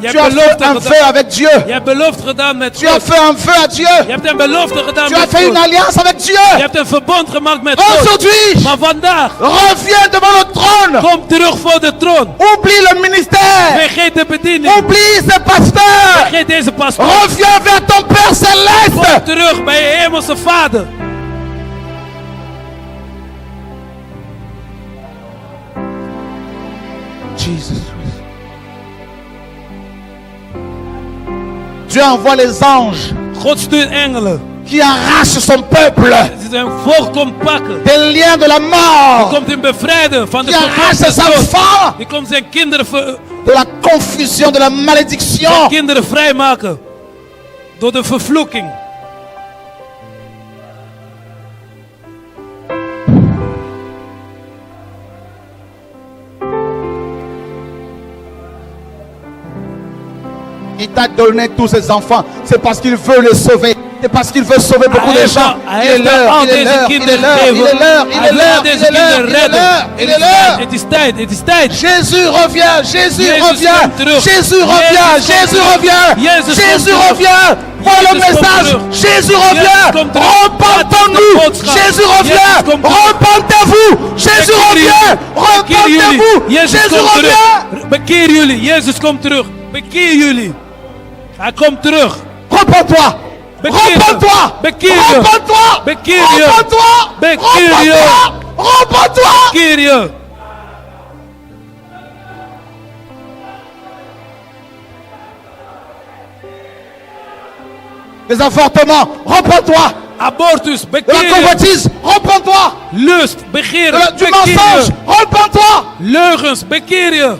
Je Tu hebt as fait belofte un vœu gedaan. avec Dieu. Je hebt belofte gedaan met Tu as God. fait un vœu à Dieu. Je hebt een belofte gedaan Tu as met fait une God. alliance avec Je Dieu. hebt een verbond gemaakt met God. Aujourd'hui, Maar vandaag, reviens devant le trône. kom terug voor de troon. Oublie le ministère. Vergeet de bediening. Oublie ces pasteurs. Vergeet deze pastoor. Reviens vers ton Père Céleste. Kom terug bij je hemelse vader. Jesus. Dieu envoie les anges God stuurt engelen. qui arrachent son peuple Die zijn volk komt pakken. des liens de la Die mort, komt hem bevrijden van de qui arrache vervolging ses van God. enfants Die komt zijn kinderen, de la confusion, de la zijn malédiction. kinderen vrijmaken. Door de vervloeking. Il t'a donné tous ses enfants. C'est parce qu'il veut les sauver. C'est parce qu'il veut sauver beaucoup de gens. Il est l'heure, il est l'heure, il est l'heure, il est l'heure, il est l'heure, il est l'heure, il est l'heure, il est l'heure. Het is tijd, het is tijd. Jésus revient, Jésus Jezus revient, komt terug. Jésus revient, Jezus Jésus komt revient, terug. Jezus komt Jésus terug. revient. Voilà le Jezus komt message. terug. Jésus Jezus revient. komt terug. Repentons-nous. Dat is de boodschap. Jésus revient. Jezus komt terug. Repentez-vous. Jésus Bekeer revient. jullie. Bekeer jullie. Repentez-vous. Jezus Jésus komt revient. terug. Bekeer jullie. Jezus komt terug. Bekeer jullie. Hij komt terug. Repends-toi. Bekeer je. Repends-toi. Bekeer je. Repends-toi. Bekeer je. Repends-toi. Bekeer je. Repends-toi. Repends-toi. Bekeer je. Les avortements, repends-toi. Abortus, De la bekeer je. convoitise, repends-toi. Lust, begeer, Du bekeer mensonge, je. repends-toi. Leugens, bekeer je.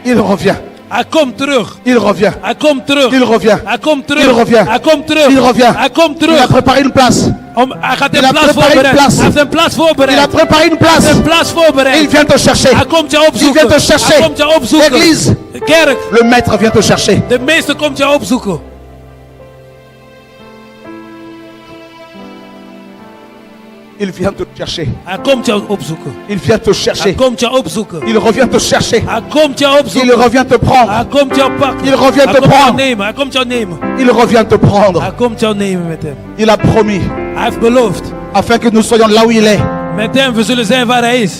Il revient. Hij komt terug. Il revient. Hij komt terug. Il revient. Hij komt terug. Il revient. Hij komt terug. Il revient. Hij komt Il a terug. préparé une place. Hij gaat Il een a plaats préparé une voorbereid. place. Hij heeft een plaats Il a voorbereid. préparé une Hij heeft place. een plaats Il voorbereid. vient te chercher. Hij komt je Il opzoeken. vient te chercher. Hij komt je opzoeken. L'église. De kerk. Le maître vient te chercher. De meester komt je opzoeken. Il vient te chercher. Hij komt je opzoeken. Il vient te Hij chercher. komt je opzoeken. Il revient te chercher. Hij komt je Il opzoeken. revient te prendre. Hij komt jou pakken. Il revient Hij te komt jou prendre. nemen. Hij komt jou nemen. Il revient te prendre. Hij komt jou nemen met hem. Il a promis Hij heeft beloofd. afin que nous soyons là où il est. Met hem we zullen zijn waar hij is.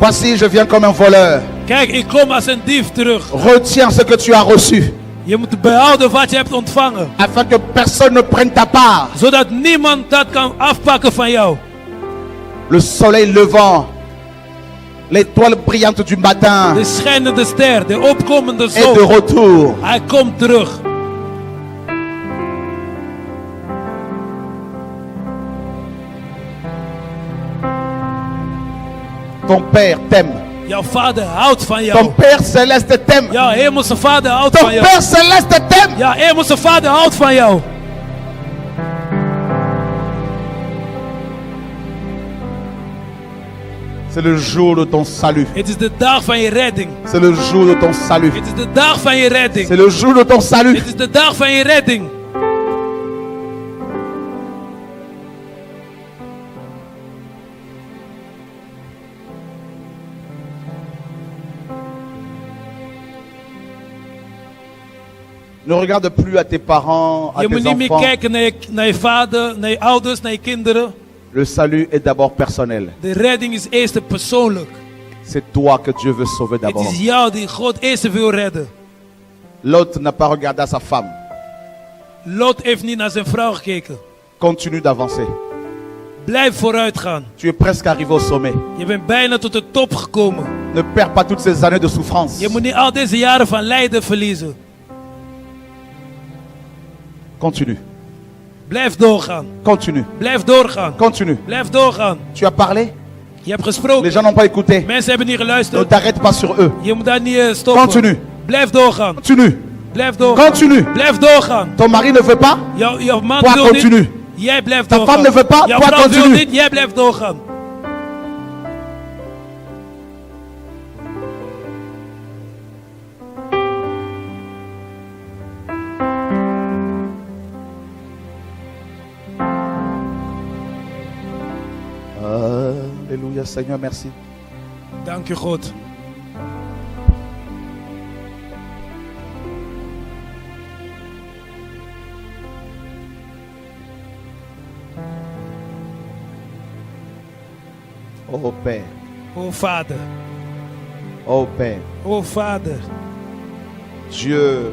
Voici, je viens comme un voleur. Kijk, ik kom als een dief terug. Retiens ce que tu as reçu, Je moet behouden wat je hebt ontvangen. afin que personne ne prenne ta part. Zodat niemand dat kan afpakken van jou. Le soleil levant, l'étoile brillante du matin De schijnende ster, de opkomende est de zon. retour. Hij komt terug. Ton Père t'aime. Jouw vader houdt van Ton jou. Père céleste t'aime. Jouw hemelse vader houdt Ton van jou. Père céleste t'aime. Jouw hemelse vader houdt van jou. C'est le jour de ton salut. Het is de dag van je redding. C'est le jour de ton salut. Het is de dag van je redding. C'est le jour de ton salut. Het is de dag van je redding. Ne regarde plus à tes parents, à Je moet tes niet meer enfants. kijken naar je vader, naar je ouders, naar je kinderen. Le salut est d'abord personnel. De redding is eerst persoonlijk. C'est toi que Dieu veut sauver Het d'abord. is jou die God eerst wil redden. L'autre n'a pas regardé à sa femme. Lot heeft niet naar zijn vrouw gekeken. Continue d'avancer. Blijf vooruit gaan. Tu es presque arrivé au sommet. Je bent bijna tot de top gekomen. Ne perds pas toutes ces années de souffrance. Je moet niet al deze jaren van lijden verliezen. Continue. Blijf doorgaan. Continue. Blijf doorgaan. Continue. Blijf doorgaan. Tu as parlé. Je hebt Les gesproken. gens n'ont pas écouté. Mensen hebben niet Ne geluisterd. t'arrête pas sur eux. Je moet daar niet stoppen. Continue. Blijf doorgaan. Continue. Blijf doorgaan. Continue. Blijf doorgaan. Ton mari ne veut pas. Jouw man Toi, wil continue. niet. Jij blijft Ta doorgaan. femme ne veut pas. Jouw Toi, vrouw wil continue. niet. Jij blijft doorgaan. Alléluia, Seigneur, merci. Dank je God. Oh Père. O Vader. Oh Père. O Vader. Dieu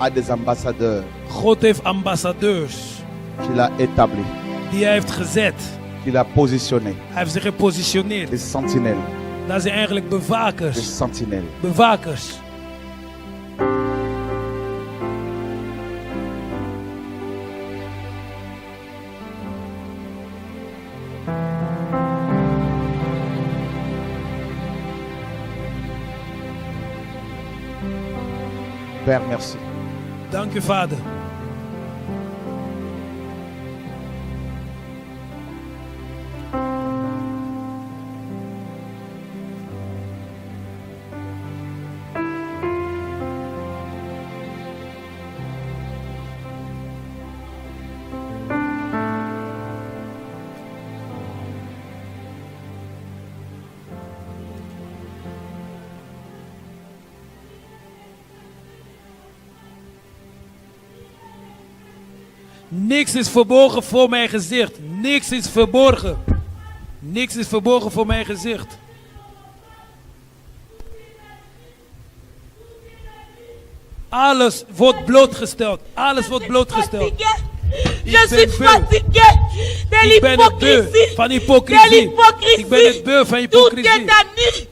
a des ambassadeurs God heeft ambassadeurs qu'il a établis, die hij heeft gezet. qu'il a positionnés. Hij heeft zich gepositioneerd. Des sentinelles. Dat zijn eigenlijk Des bewakers. sentinelles. Bewakers. Père, merci. Dank je Vader. Niks is verborgen voor mijn gezicht. Niks is verborgen. Niks is verborgen voor mijn gezicht. Alles wordt blootgesteld. Alles wordt blootgesteld. Je suis fatigué de Ik ben het beu l'hypocrisie. van De hypocrisie. Ik ben het beu van Tout est hypocrisie. à nu.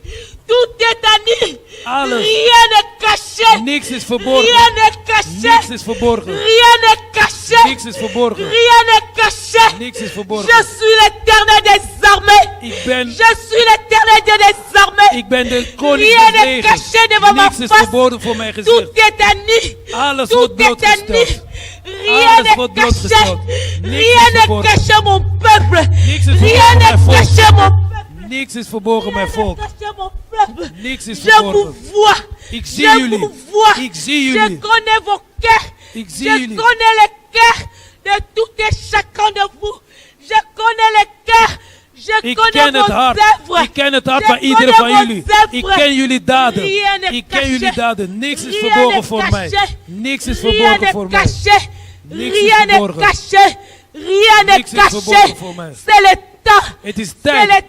Tout est à nu. Alles. Rien n'est caché. Niks is verborgen. Rien n'est caché. Niks is verborgen. Rien n'est caché. Niks is verborgen. Rien n'est caché. Niks is verborgen. Je suis l'Éternel des armées. Ik ben, Je suis l'Éternel des armées. ik ben de koning Rien des n'est legers. caché devant ma Niks is face. verborgen voor mijn Tout gezicht. est à nu. Alles Tout wordt est à nu. blootgesteld. Rien Alles n'est wordt caché. blootgesteld. Niks Rien is n'est verborgen. caché, mon peuple. Niks is Rien verborgen, n'est mijn volk. caché, mon peuple. Niks is verborgen, mijn volk. Caché, mon peuple. Niks is Je vous verborgen. vois. Ik zie Je jullie. vous vois. Ik zie Je jullie. connais vos cœurs. Ik zie Je jullie. connais les cœurs de tout et chacun de vous. Je connais les cœurs. Je Ik connais ken het vos hart. œuvres. Ik ken het hart Je van iedere van connais jullie. vos œuvres. Ik ken jullie daden. Rien n'est Ik ken caché. jullie daden. Niks is Rien verborgen n'est voor mij. caché. Niks is Rien verborgen n'est voor mij. caché. Niks is Rien n'est verborgen. caché. Rien n'est Niks is verborgen caché. voor mij. C'est le temps. Het is C'est tijd. le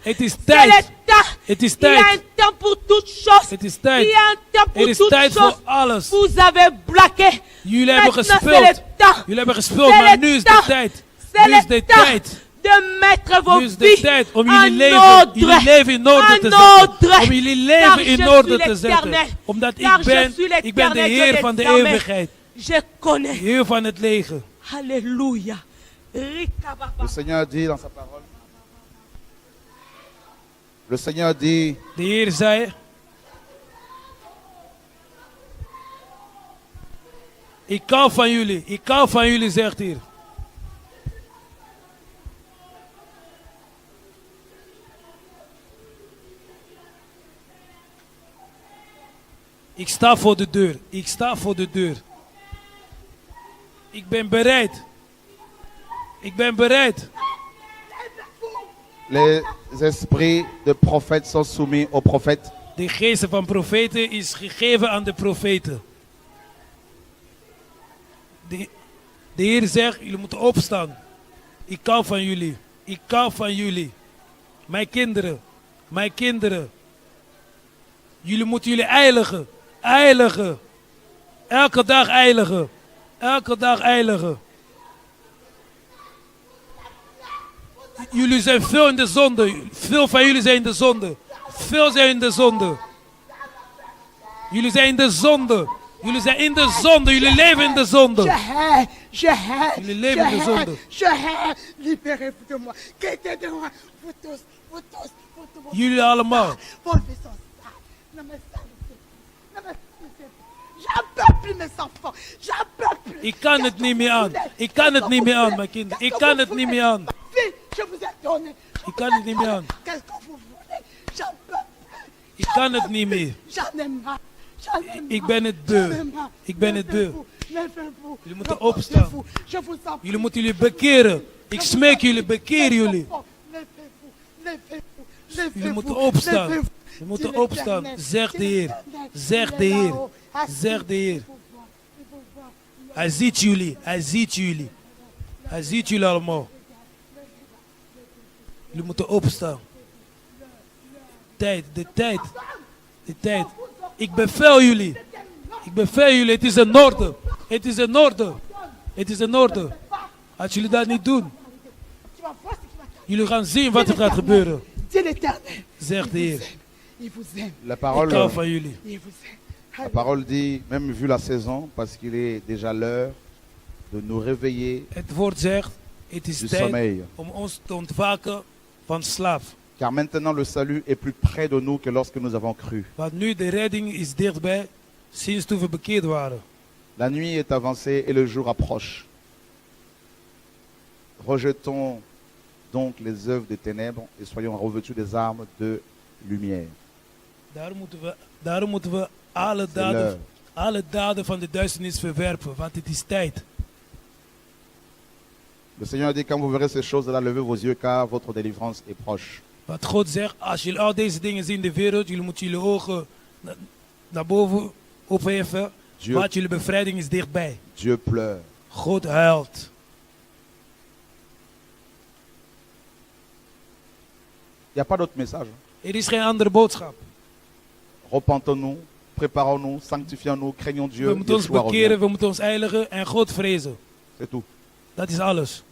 Het is C'est tijd. le temps. Het is Il y a un tijd. temps pour toutes choses. Het is Il tijd. y a un temps pour Er is toutes tijd choses. voor alles. Vous avez bloqué. Jullie hebben Maintenant, c'est gespeeld. le temps. Jullie hebben gespeeld, C'est maar le nu is de temps. tijd. C'est Nu is le de temps tijd. de mettre vos Nu is de vies tijd om en jullie leven in orde te en zetten. ordre. Om jullie Car leven in je orde suis te zetten. l'Éternel. Omdat Car ik je ben suis de l'Éternel, Heer Dieu van de des armées. eeuwigheid. Je connais. Heer van het leger. Alléluia. Rikababa. Le Seigneur dit dans sa parole. Le Seigneur dit, De Heer zei. Ik hou van jullie. Ik hou van jullie, zegt hier. Ik sta voor de deur. Ik sta voor de deur. Ik ben bereid. Ik ben bereid. les esprits de prophètes sont soumis aux prophètes. De geest van profeten is gegeven aan de profeten. De Heer zegt, jullie moeten opstaan. Ik hou van jullie. Ik hou van jullie. Mijn kinderen. Mijn kinderen. Jullie moeten jullie heiligen. Heiligen. Elke dag heiligen. Elke dag heiligen. Jullie zijn veel in de zonde. Veel van jullie zijn in de zonde. Veel zijn in de zonde. Jullie zijn in de zonde. Jullie zijn in de zonde. Jullie leven in de zonde. Je hais, Jullie leven in de zonde. je hais, libérez-vous de moi, quittez de moi, vous tous, vous tous. Jullie allemaal. Vos vies sont sales, ne me salissez plus, ne me salissez plus. J'en peux plus mes enfants, j'en peux plus. Ik kan het niet meer aan. Ik kan het niet meer aan, mijn kinderen. Ik kan het niet meer aan. Fille, je vous ai donné. Ik kan het niet meer aan. Qu'est-ce que vous voulez? J'en peux plus. Ik kan het niet meer. J'en ai marre. J'en ai marre. Ik ben het J'en ai beu. marre. Ik ben het beu. Levez-vous. Jullie moeten Reportez-vous. opstaan. Je vous en prie. Jullie moeten jullie bekeren. Ik smeek jullie, bekeer jullie. Jullie moeten opstaan. Jullie moeten opstaan. Zegt de Heer. Zegt de Heer. Zegt de Heer. Hij ziet jullie. Hij ziet jullie. Hij ziet jullie allemaal. Jullie moeten opstaan. Tijd, de tijd. De tijd. Ik bevel jullie. Ik bevel jullie. Het is een orde. Het is een orde. Het is een orde. Als jullie dat niet doen, jullie gaan zien wat er gaat gebeuren. Dieu l'Éternel, Zegt de Heer. il vous aime, La Ik hou parole, van jullie. il vous aime. la parole dit, même vu la saison, parce qu'il est déjà l'heure de nous réveiller Het woord zegt, het is du tijd sommeil. om ons te ontwaken van slaap. Car maintenant le salut est plus près de nous que lorsque nous avons cru. Want nu de redding is dichtbij, sinds toen we bekeerd waren. La nuit est avancée et le jour approche. Rejetons donc les œuvres des ténèbres et soyons revêtus des armes de lumière. Daarom moeten we alle daden van de duisternis verwerpen, want het is tijd. Le Seigneur dit, quand vous verrez ces choses-là, levez vos yeux car votre délivrance est proche. Wat God zegt, als jullie al deze dingen zien in de wereld, jullie moeten jullie ogen naar boven opheffen, want jullie bevrijding is dichtbij. Dieu pleure. God huilt. Il n'y a pas d'autre message. Er is geen andere boodschap. Repentons-nous, préparons-nous, sanctifions-nous, craignons Dieu. We moeten ons Yeshua bekeren, revient. we moeten ons heiligen en God vrezen. C'est tout. Dat is alles.